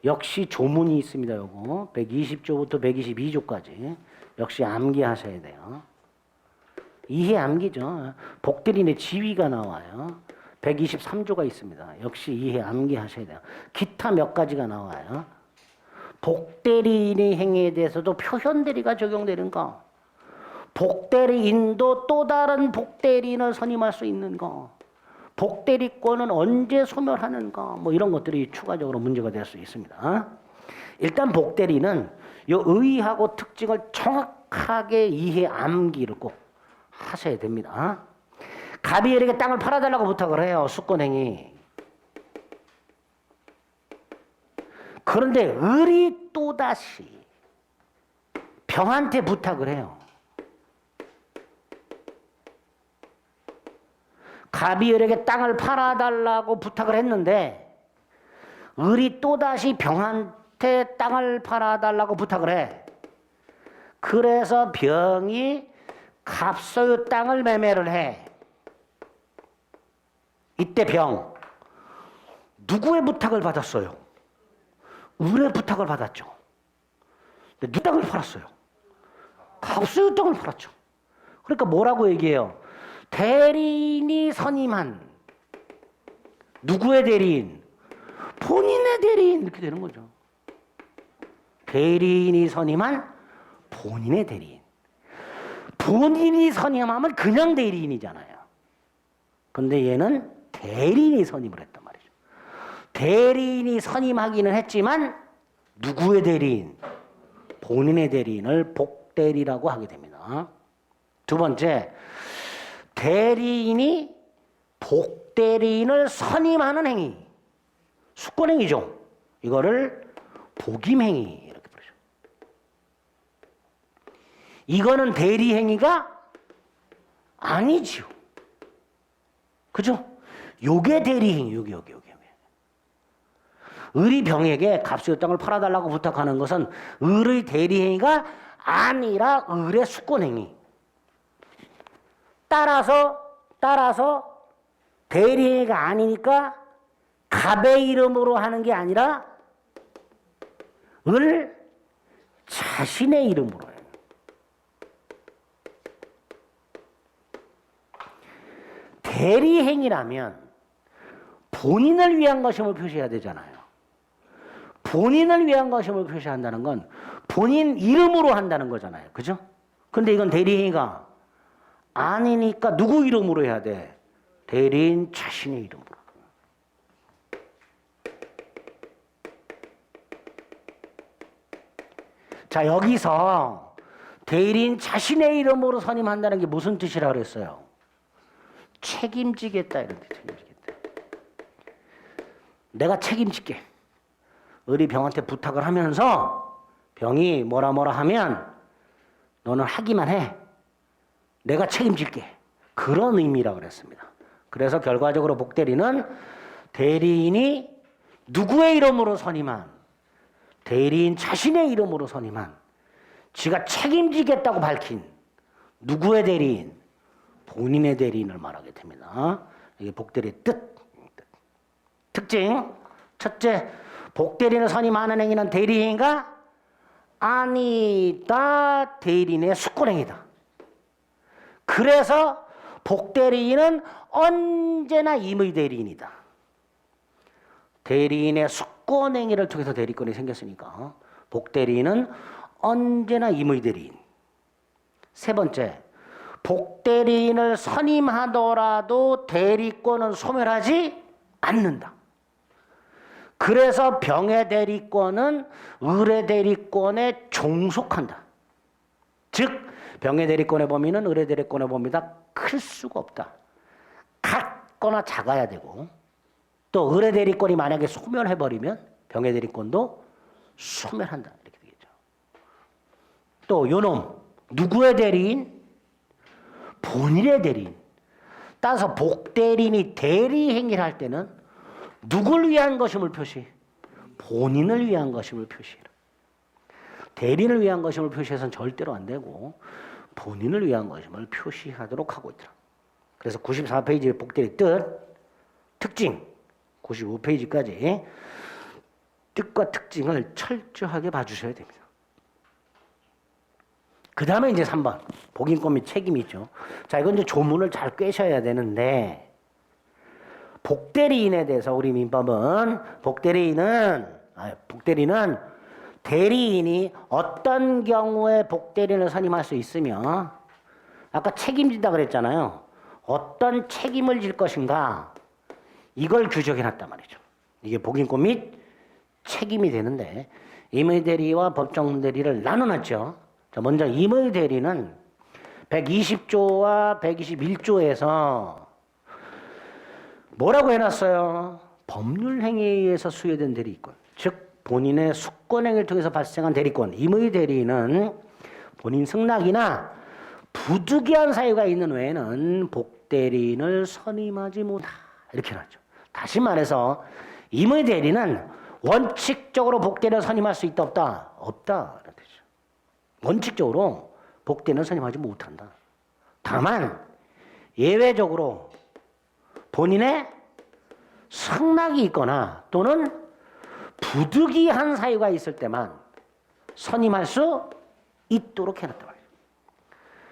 역시 조문이 있습니다. 요거 120조부터 122조까지 역시 암기하셔야 돼요. 이해 암기죠. 복대리인의 지위가 나와요. 123조가 있습니다. 역시 이해 암기하셔야 돼요. 기타 몇 가지가 나와요. 복대리인의 행위에 대해서도 표현대리가 적용되는가? 복대리인도 또 다른 복대리인을 선임할 수 있는가? 복대리권은 언제 소멸하는가? 뭐 이런 것들이 추가적으로 문제가 될 수 있습니다. 일단 복대리는 이 의의하고 특징을 정확하게 이해 암기를 꼭 하셔야 됩니다. 갑이에게 땅을 팔아달라고 부탁을 해요. 수권행위. 그런데 을이 또다시 병한테 부탁을 해요. 갑이 을에게 땅을 팔아달라고 부탁을 했는데 을이 또다시 병한테 땅을 팔아달라고 부탁을 해. 그래서 병이 갑소유 땅을 매매를 해. 이때 병 누구의 부탁을 받았어요? 을의 부탁을 받았죠. 근데 누구 땅을 팔았어요? 갑소유 땅을 팔았죠. 그러니까 뭐라고 얘기해요? 대리인이 선임한 누구의 대리인? 본인의 대리인 이렇게 되는 거죠. 대리인이 선임한 본인의 대리인. 본인이 선임하면 그냥 대리인이잖아요. 근데 얘는 대리인이 선임을 했단 말이죠. 대리인이 선임하기는 했지만 누구의 대리인? 본인의 대리인을 복대리라고 하게 됩니다. 두 번째, 대리인이 복대리인을 선임하는 행위. 수권행위죠. 이거를 복임행위 이렇게 부르죠. 이거는 대리행위가 아니지요. 그죠? 요게 대리행위, 요게. 을이 병에게 갑소유 땅을 팔아달라고 부탁하는 것은 을의 대리행위가 아니라 을의 수권행위. 따라서 대리행위가 아니니까 갑의 이름으로 하는 게 아니라 을 자신의 이름으로 해요. 대리행위라면 본인을 위한 것임을 표시해야 되잖아요. 본인을 위한 것임을 표시한다는 건 본인 이름으로 한다는 거잖아요. 그죠? 근데 이건 대리행위가 아니니까 누구 이름으로 해야 돼? 대리인 자신의 이름으로. 자, 여기서 대리인 자신의 이름으로 선임한다는 게 무슨 뜻이라 그랬어요? 책임지겠다 이런 뜻. 책임지겠다. 내가 책임질게. 을이 병한테 부탁을 하면서 병이 뭐라 하면 너는 하기만 해. 내가 책임질게. 그런 의미라고 그랬습니다. 그래서 결과적으로 복대리는 대리인이 누구의 이름으로 선임한, 대리인 자신의 이름으로 선임한, 지가 책임지겠다고 밝힌 누구의 대리인? 본인의 대리인을 말하게 됩니다. 이게 복대리의 뜻. 특징. 첫째, 복대리인을 선임하는 행위는 대리행위가 아니다. 대리인의 수권행위다. 그래서 복대리인은 언제나 임의 대리인이다. 대리인의 수권행위를 통해서 대리권이 생겼으니까 복대리인은 언제나 임의 대리인. 세 번째, 복대리인을 선임하더라도 대리권은 소멸하지 않는다. 그래서 병의 대리권은 을의 대리권에 종속한다. 즉 병의 대리권의 범위는 을의 대리권의 범위보다 클 수가 없다. 같거나 작아야 되고, 또 을의 대리권이 만약에 소멸해버리면 병의 대리권도 소멸한다. 이렇게 되겠죠. 또 요놈 누구의 대리인? 본인의 대리인. 따라서 복대리인이 대리행위를 할 때는 누굴 위한 것임을 표시? 본인을 위한 것임을 표시해라. 대리인을 위한 것임을 표시해서는 절대로 안 되고 본인을 위한 것임을 표시하도록 하고 있더라. 그래서 94페이지의 복대리 뜻, 특징, 95페이지까지 뜻과 특징을 철저하게 봐주셔야 됩니다. 그 다음에 이제 3번 복인권 및 책임이 있죠. 자, 이건 이제 조문을 잘 꿰셔야 되는데, 복대리인에 대해서 우리 민법은 복대리인은 대리인이 어떤 경우에 복대리인을 선임할 수 있으며 아까 책임진다 그랬잖아요. 어떤 책임을 질 것인가 이걸 규정해놨단 말이죠. 이게 복인권 및 책임이 되는데 임의대리와 법정대리를 나눠놨죠. 자, 먼저 임의대리는 120조와 121조에서 뭐라고 해놨어요? 법률행위에 의해서 수여된 대리권, 즉 본인의 수권행위를 통해서 발생한 대리권, 임의대리는 본인 승낙이나 부득이한 사유가 있는 외에는 복대리인을 선임하지 못한다. 이렇게 해놨죠. 다시 말해서 임의대리는 원칙적으로 복대리인을 선임할 수 있다 없다? 없다. 이런 뜻이죠. 원칙적으로 복대리인을 선임하지 못한다. 다만 예외적으로 본인의 승낙이 있거나 또는 부득이한 사유가 있을 때만 선임할 수 있도록 해놨단 말이에요.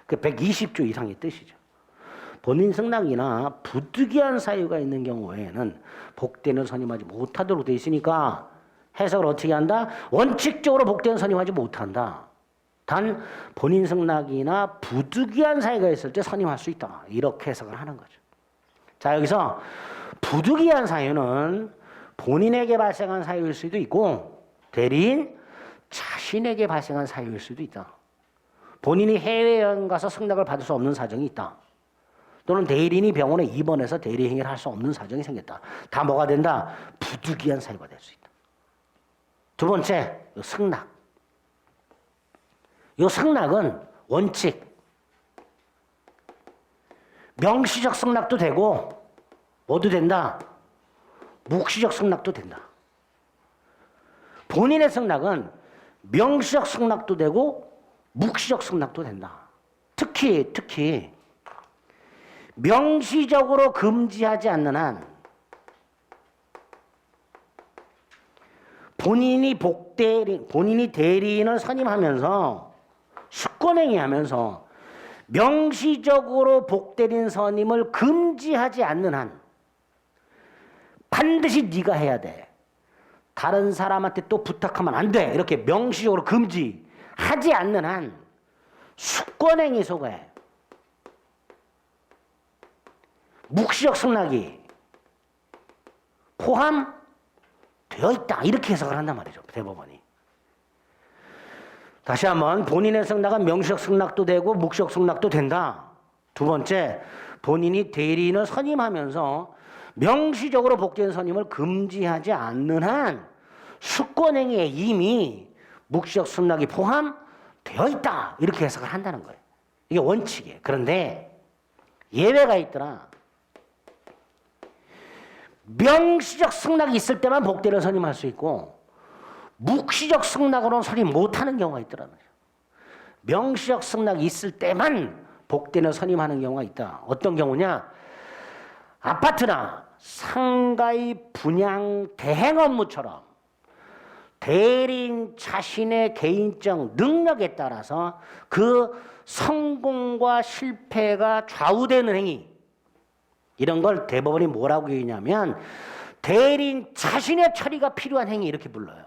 그 120조 이상의 뜻이죠. 본인 승낙이나 부득이한 사유가 있는 경우에는 복대는 선임하지 못하도록 되어 있으니까 해석을 어떻게 한다? 원칙적으로 복대는 선임하지 못한다. 단 본인 승낙이나 부득이한 사유가 있을 때 선임할 수 있다. 이렇게 해석을 하는 거죠. 자, 여기서 부득이한 사유는 본인에게 발생한 사유일 수도 있고 대리인 자신에게 발생한 사유일 수도 있다. 본인이 해외여행 가서 승낙을 받을 수 없는 사정이 있다. 또는 대리인이 병원에 입원해서 대리행위를 할 수 없는 사정이 생겼다. 다 뭐가 된다? 부득이한 사유가 될 수 있다. 두 번째, 승낙. 이 승낙은 원칙. 명시적 승낙도 되고 뭐도 된다? 묵시적 승낙도 된다. 본인의 승낙은 명시적 승낙도 되고 묵시적 승낙도 된다. 특히 명시적으로 금지하지 않는 한 본인이 대리인을 선임하면서 수권행위하면서 명시적으로 복대리인 선임을 금지하지 않는 한 반드시 네가 해야 돼. 다른 사람한테 또 부탁하면 안 돼. 이렇게 명시적으로 금지하지 않는 한 수권행위 속에 묵시적 승낙이 포함되어 있다. 이렇게 해석을 한단 말이죠. 대법원이. 다시 한번 본인의 승낙은 명시적 승낙도 되고 묵시적 승낙도 된다. 두 번째, 본인이 대리인을 선임하면서 명시적으로 복대인 선임을 금지하지 않는 한 수권행위에 이미 묵시적 승낙이 포함되어 있다. 이렇게 해석을 한다는 거예요. 이게 원칙이에요. 그런데 예외가 있더라. 명시적 승낙이 있을 때만 복대를 선임할 수 있고 묵시적 승낙으로는 선임 못하는 경우가 있더라는 거예요. 명시적 승낙이 있을 때만 복대를 선임하는 경우가 있다. 어떤 경우냐? 아파트나 상가의 분양 대행 업무처럼 대리인 자신의 개인적 능력에 따라서 그 성공과 실패가 좌우되는 행위, 이런 걸 대법원이 뭐라고 얘기냐면 대리인 자신의 처리가 필요한 행위 이렇게 불러요.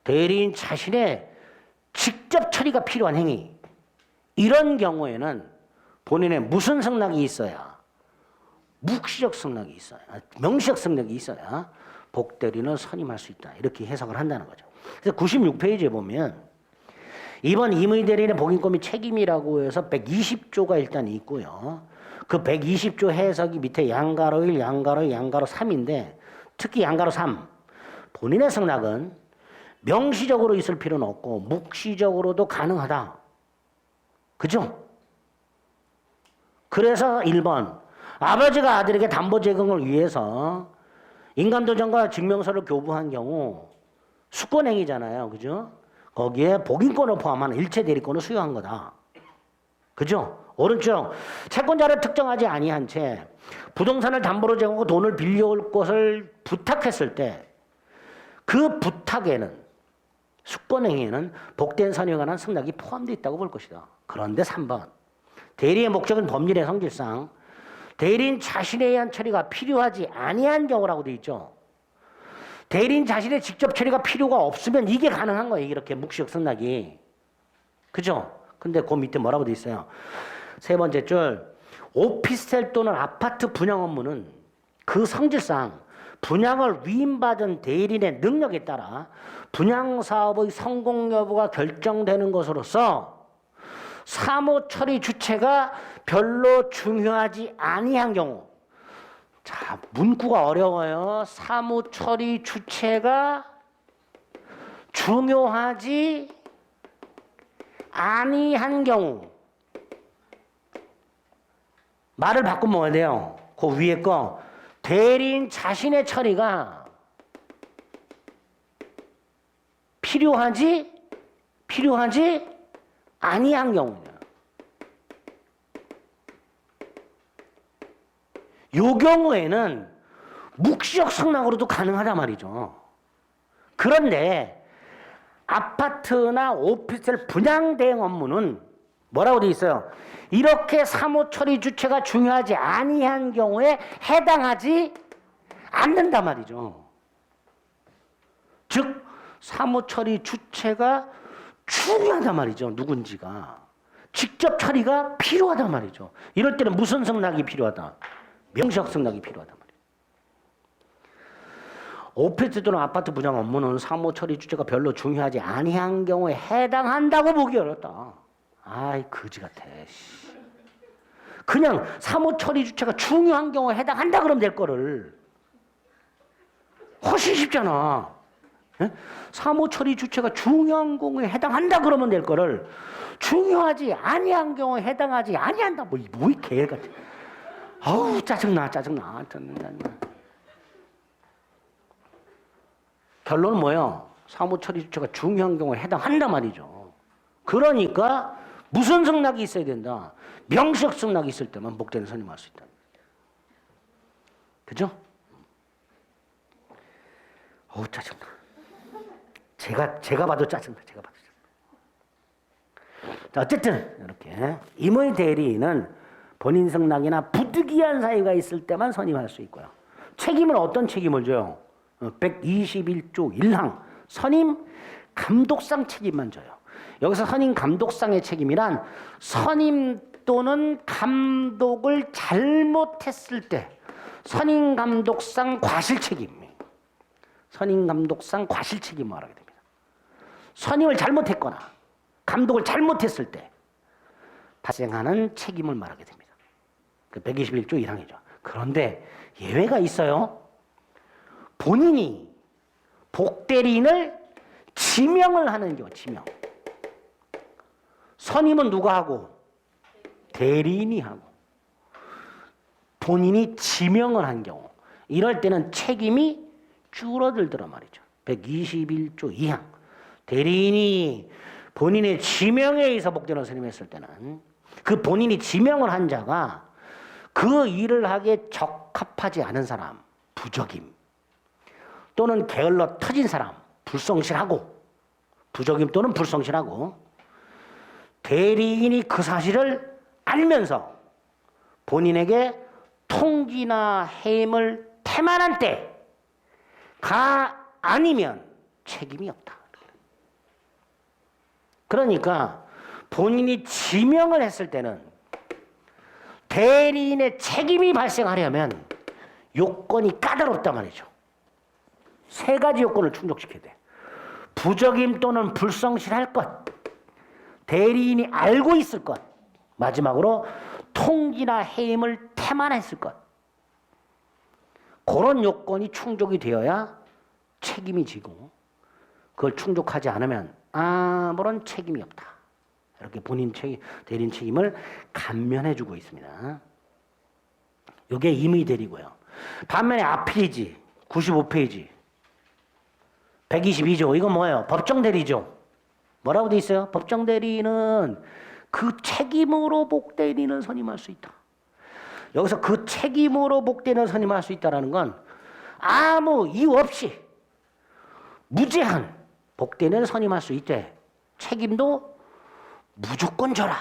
대리인 자신의 직접 처리가 필요한 행위, 이런 경우에는 본인의 무슨 승낙이 있어야, 묵시적 승낙이 있어야, 명시적 승낙이 있어야 복대리인을 선임할 수 있다. 이렇게 해석을 한다는 거죠. 그래서 96페이지에 보면 이번 임의대리인의 복인권 및 책임이라고 해서 120조가 일단 있고요. 그 120조 해석이 밑에 양가로 1, 양가로 2, 양가로 3인데 특히 양가로 3. 본인의 승낙은 명시적으로 있을 필요는 없고 묵시적으로도 가능하다. 그죠? 그래서 1번. 아버지가 아들에게 담보 제공을 위해서 인감도장과 증명서를 교부한 경우 수권행위잖아요. 그죠? 거기에 복인권을 포함한 일체 대리권을 수여한 거다. 그죠? 오른쪽. 채권자를 특정하지 아니한 채 부동산을 담보로 제공하고 돈을 빌려올 것을 부탁했을 때 그 부탁에는, 수권행위에는 복대인 선임에 관한 승낙이 포함되어 있다고 볼 것이다. 그런데 3번. 대리의 목적은 법률의 성질상 대리인 자신에 의한 처리가 필요하지 아니한 경우라고 되어 있죠. 대리인 자신의 직접 처리가 필요가 없으면 이게 가능한 거예요. 이렇게 묵시적 승낙이. 그죠? 근데 그 밑에 뭐라고 돼 있어요? 세 번째 줄. 오피스텔 또는 아파트 분양 업무는 그 성질상 분양을 위임받은 대리인의 능력에 따라 분양 사업의 성공 여부가 결정되는 것으로서 사무 처리 주체가 별로 중요하지 아니한 경우. 자, 문구가 어려워요. 사무 처리 주체가 중요하지 아니한 경우. 말을 바꾸면 뭐야 돼요? 그 위에 거 대리인 자신의 처리가 필요하지 아니한 경우냐. 요 경우에는 묵시적 승낙으로도 가능하단 말이죠. 그런데 아파트나 오피스텔 분양 대행 업무는 뭐라고 돼 있어요? 이렇게 사무 처리 주체가 중요하지 아니한 경우에 해당하지 않는단 말이죠. 즉 사무 처리 주체가 중요하단 말이죠. 누군지가. 직접 처리가 필요하단 말이죠. 이럴 때는 무슨 승낙이 필요하다? 명시적 승낙이 필요하단 말이에요. 오피스 또는 아파트 분양 업무는 사무 처리 주체가 별로 중요하지 아니한 경우에 해당한다고 보기 어렵다. 아이 거지 같아. 그냥 사무 처리 주체가 중요한 경우에 해당한다 그러면 될 거를. 훨씬 쉽잖아. 예? 사무 처리 주체가 중요한 경우에 해당한다 그러면 될 거를 중요하지 아니한 경우에 해당하지 아니한다. 뭐 이 개 같아. 아우 짜증나. 결론은 뭐예요? 사무 처리 주체가 중요한 경우에 해당한단 말이죠. 그러니까 무슨 승낙이 있어야 된다? 명시적 승낙이 있을 때만 목대는 선임할 수 있다. 그죠? 어우 짜증나. 제가 봐도 짜증나. 자, 어쨌든 이렇게 임의 대리인은 본인 승낙이나 부득이한 사유가 있을 때만 선임할 수 있고요. 책임은 어떤 책임을 줘요? 121조 1항 선임 감독상 책임만 져요. 여기서 선임 감독상의 책임이란 선임 또는 감독을 잘못했을 때 선임 감독상 과실 책임. 선임 감독상 과실 책임을 말하게 됩니다. 선임을 잘못했거나 감독을 잘못했을 때 발생하는 책임을 말하게 됩니다. 121조 1항이죠. 그런데 예외가 있어요. 본인이 복대리인을 지명을 하는 경우, 지명. 선임은 누가 하고? 대리인이 하고. 본인이 지명을 한 경우. 이럴 때는 책임이 줄어들더란 말이죠. 121조 2항. 대리인이 본인의 지명에 의해서 복대로 선임했을 때는 그 본인이 지명을 한 자가 그 일을 하기에 적합하지 않은 사람, 부적임. 또는 게을러 터진 사람, 불성실하고. 부적임 또는 불성실하고. 대리인이 그 사실을 알면서 본인에게 통지나 해임을 태만한 때가 아니면 책임이 없다. 그러니까 본인이 지명을 했을 때는 대리인의 책임이 발생하려면 요건이 까다롭단 말이죠. 세 가지 요건을 충족시켜야 돼. 부적임 또는 불성실할 것, 대리인이 알고 있을 것, 마지막으로 통지나 해임을 태만했을 것. 그런 요건이 충족이 되어야 책임이 지고 그걸 충족하지 않으면 아무런 책임이 없다. 이렇게 본인 책임, 대리인 책임을 감면해주고 있습니다. 이게 임의 대리고요. 반면에 앞필이지 95페이지 122조 이건 뭐예요? 법정 대리죠. 뭐라고 돼 있어요? 법정 대리인은 그 책임으로 복대리인을 선임할 수 있다. 여기서 그 책임으로 복대리인을 선임할 수 있다는 건 아무 이유 없이 무제한 복대리인을 선임할 수 있대. 책임도 무조건 져라.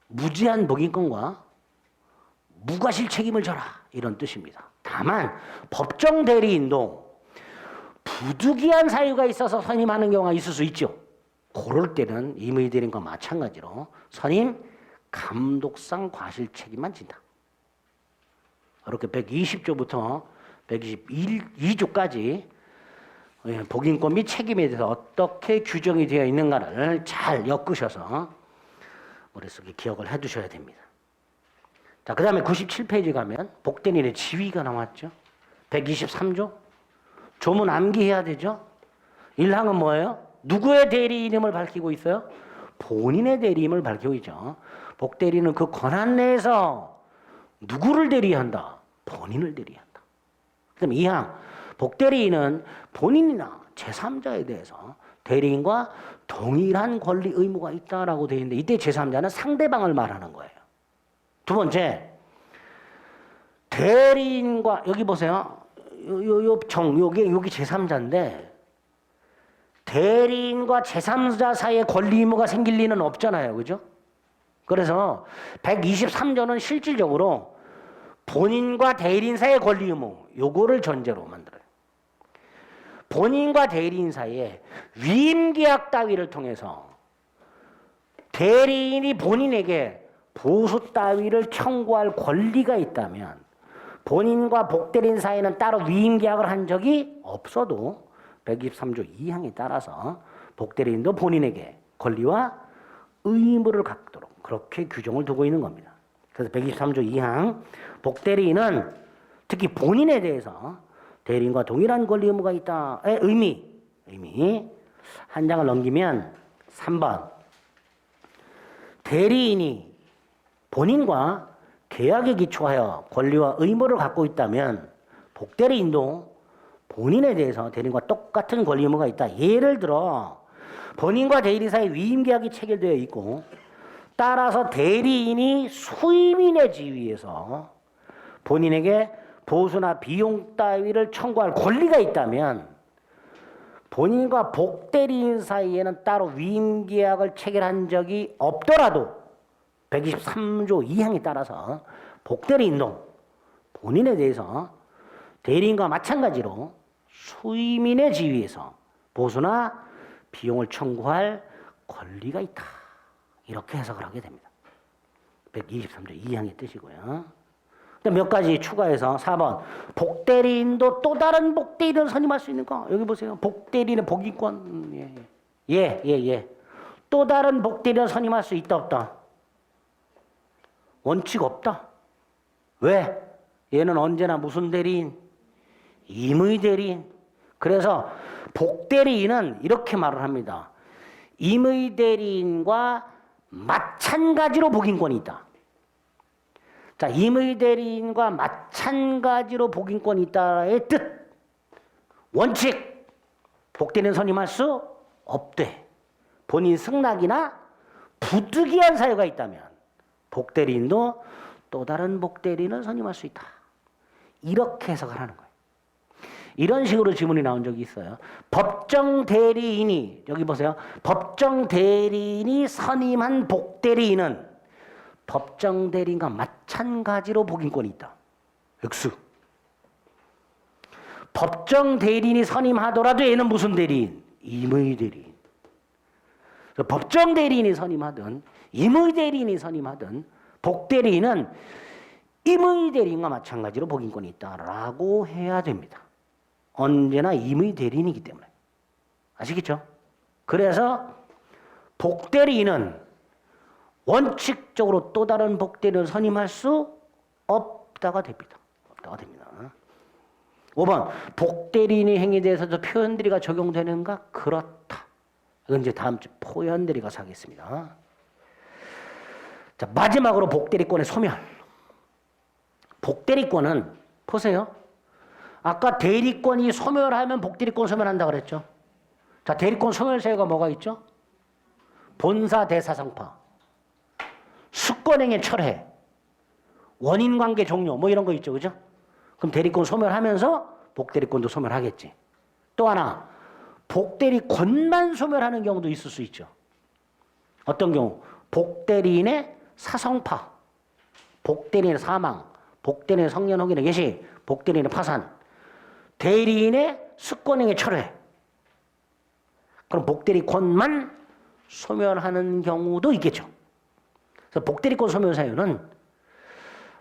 무제한 복인권과 무과실 책임을 져라. 이런 뜻입니다. 다만 법정 대리인도 부득이한 사유가 있어서 선임하는 경우가 있을 수 있죠. 그럴 때는 임의 대리인과 마찬가지로 선임 감독상 과실 책임만 진다. 이렇게 120조부터 122조까지 복인권 및 책임에 대해서 어떻게 규정이 되어 있는가를 잘 엮으셔서 머릿속에 기억을 해 두셔야 됩니다. 자, 그 다음에 97페이지 가면 복대리인의 지위가 나왔죠. 123조. 조문 암기해야 되죠. 1항은 뭐예요? 누구의 대리인임을 밝히고 있어요? 본인의 대리인임을 밝히고 있죠. 복대리인은 그 권한 내에서 누구를 대리한다? 본인을 대리한다. 그 다음에 2항. 복대리인은 본인이나 제3자에 대해서 대리인과 동일한 권리 의무가 있다라고 되어 있는데 이때 제3자는 상대방을 말하는 거예요. 두 번째, 대리인과 여기 보세요. 여기 제3자인데 대리인과 제3자 사이에 권리 의무가 생길 리는 없잖아요. 그죠? 그래서 123조는 실질적으로 본인과 대리인 사이의 권리 의무 요거를 전제로 만들어요. 본인과 대리인 사이에 위임계약 따위를 통해서 대리인이 본인에게 보수 따위를 청구할 권리가 있다면 본인과 복대리인 사이에는 따로 위임계약을 한 적이 없어도 123조 2항에 따라서 복대리인도 본인에게 권리와 의무를 갖도록 그렇게 규정을 두고 있는 겁니다. 그래서 123조 2항 복대리인은 특히 본인에 대해서 대리인과 동일한 권리 의무가 있다의 의미 한 장을 넘기면 3번 대리인이 본인과 계약에 기초하여 권리와 의무를 갖고 있다면 복대리인도 본인에 대해서 대리인과 똑같은 권리 의무가 있다. 예를 들어 본인과 대리인 사이 위임계약이 체결되어 있고 따라서 대리인이 수임인의 지위에서 본인에게 보수나 비용 따위를 청구할 권리가 있다면 본인과 복대리인 사이에는 따로 위임계약을 체결한 적이 없더라도 123조 2항에 따라서 복대리인도 본인에 대해서 대리인과 마찬가지로 수임인의 지위에서 보수나 비용을 청구할 권리가 있다. 이렇게 해석을 하게 됩니다. 123조 2항의 뜻이고요. 몇 가지 추가해서 4번 복대리인도 또 다른 복대리인을 선임할 수 있는가? 여기 보세요. 복대리인의 복인권 또 다른 복대리인을 선임할 수 있다 없다? 원칙 없다. 왜? 얘는 언제나 무슨 대리인? 임의 대리인. 그래서 복대리인은 이렇게 말을 합니다. 임의 대리인과 마찬가지로 복인권이 있다. 자, 임의 대리인과 마찬가지로 복인권이 있다의 뜻. 원칙. 복대리인 선임할 수 없대. 본인 승낙이나 부득이한 사유가 있다면 복대리인도 또 다른 복대리인을 선임할 수 있다. 이렇게 해석을 하는 거예요. 이런 식으로 지문이 나온 적이 있어요. 법정 대리인이 여기 보세요. 법정 대리인이 선임한 복대리인은 법정 대리인과 마찬가지로 복인권이 있다. X. 법정 대리인이 선임하더라도 얘는 무슨 대리인? 임의 대리인. 법정 대리인이 선임하든 임의 대리인이 선임하든 복대리인은 임의 대리인과 마찬가지로 복인권이 있다라고 해야 됩니다. 언제나 임의 대리인이기 때문에. 아시겠죠? 그래서 복대리인은 원칙적으로 또 다른 복대리인을 선임할 수 없다가 됩니다. 5번 복대리인의 행위에 대해서도 표현대리가 적용되는가? 그렇다. 이건 이제 다음 주 표현대리 가서 하겠습니다. 자, 마지막으로 복대리권의 소멸. 복대리권은 보세요. 아까 대리권이 소멸하면 복대리권 소멸한다 그랬죠. 자, 대리권 소멸 사유가 뭐가 있죠? 본사 대사성파, 수권행위 철회, 원인관계 종료 뭐 이런 거 있죠. 그죠? 그럼 대리권 소멸하면서 복대리권도 소멸하겠지. 또 하나 복대리권만 소멸하는 경우도 있을 수 있죠. 어떤 경우? 복대리인의 사성파, 복대리인의 사망, 복대리인의 성년 혹인의 개시, 복대리인의 파산, 대리인의 습권행위 철회. 그럼 복대리권만 소멸하는 경우도 있겠죠. 그래서 복대리권 소멸 사유는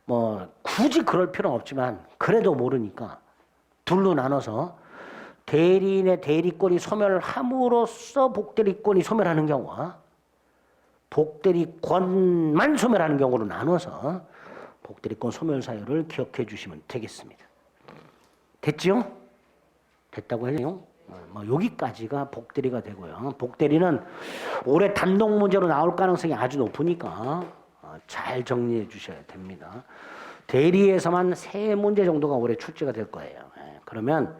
뭐 굳이 그럴 필요는 없지만 그래도 모르니까 둘로 나눠서 대리인의 대리권이 소멸함으로써 복대리권이 소멸하는 경우와 복대리권만 소멸하는 경우로 나눠서 복대리권 소멸 사유를 기억해 주시면 되겠습니다. 됐지요? 됐다고 해요? 뭐 여기까지가 복대리가 되고요. 복대리는 올해 단독 문제로 나올 가능성이 아주 높으니까 잘 정리해 주셔야 됩니다. 대리에서만 3문제 정도가 올해 출제가 될 거예요. 그러면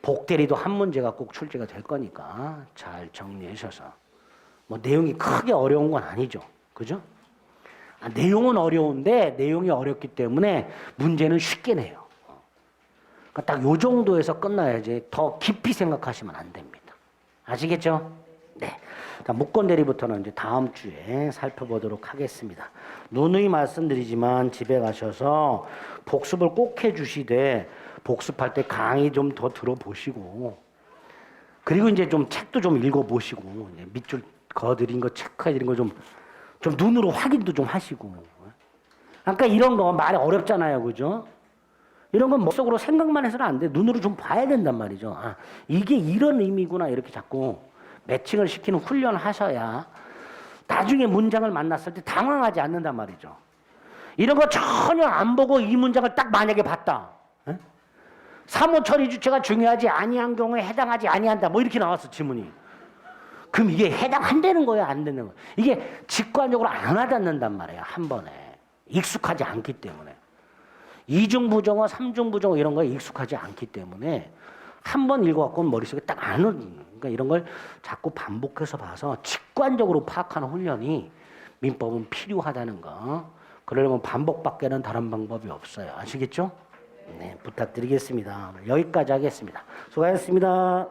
복대리도 한 문제가 꼭 출제가 될 거니까 잘 정리해 주셔서 뭐 내용이 크게 어려운 건 아니죠. 그죠? 내용은 어려운데 내용이 어렵기 때문에 문제는 쉽게 내요. 그러니까 딱 요 정도에서 끝나야지 더 깊이 생각하시면 안 됩니다. 아시겠죠? 네. 무권 대리부터는 이제 다음 주에 살펴보도록 하겠습니다. 누누이 말씀드리지만 집에 가셔서 복습을 꼭 해주시되 복습할 때 강의 좀 더 들어보시고 그리고 이제 좀 책도 좀 읽어보시고 밑줄 그어드린 거 체크해드린 거 좀 눈으로 확인도 좀 하시고. 그러니까 이런 거 말이 어렵잖아요, 그죠? 이런 건 머릿속으로 생각만 해서는 안 돼. 눈으로 좀 봐야 된단 말이죠. 아, 이게 이런 의미구나 이렇게 자꾸 매칭을 시키는 훈련을 하셔야 나중에 문장을 만났을 때 당황하지 않는단 말이죠. 이런 거 전혀 안 보고 이 문장을 딱 만약에 봤다. 에? 사무 처리 주체가 중요하지 아니한 경우에 해당하지 아니한다. 뭐 이렇게 나왔어 지문이. 그럼 이게 해당한다는 거야 안 되는 거야. 이게 직관적으로 안 와닿는단 말이야 한 번에. 익숙하지 않기 때문에. 이중부정어, 삼중부정어 이런 거에 익숙하지 않기 때문에 한 번 읽어갖고는 머릿속에 딱 안 오는. 그러니까 이런 걸 자꾸 반복해서 봐서 직관적으로 파악하는 훈련이 민법은 필요하다는 거. 그러려면 반복밖에는 다른 방법이 없어요. 아시겠죠? 네, 부탁드리겠습니다. 여기까지 하겠습니다. 수고하셨습니다.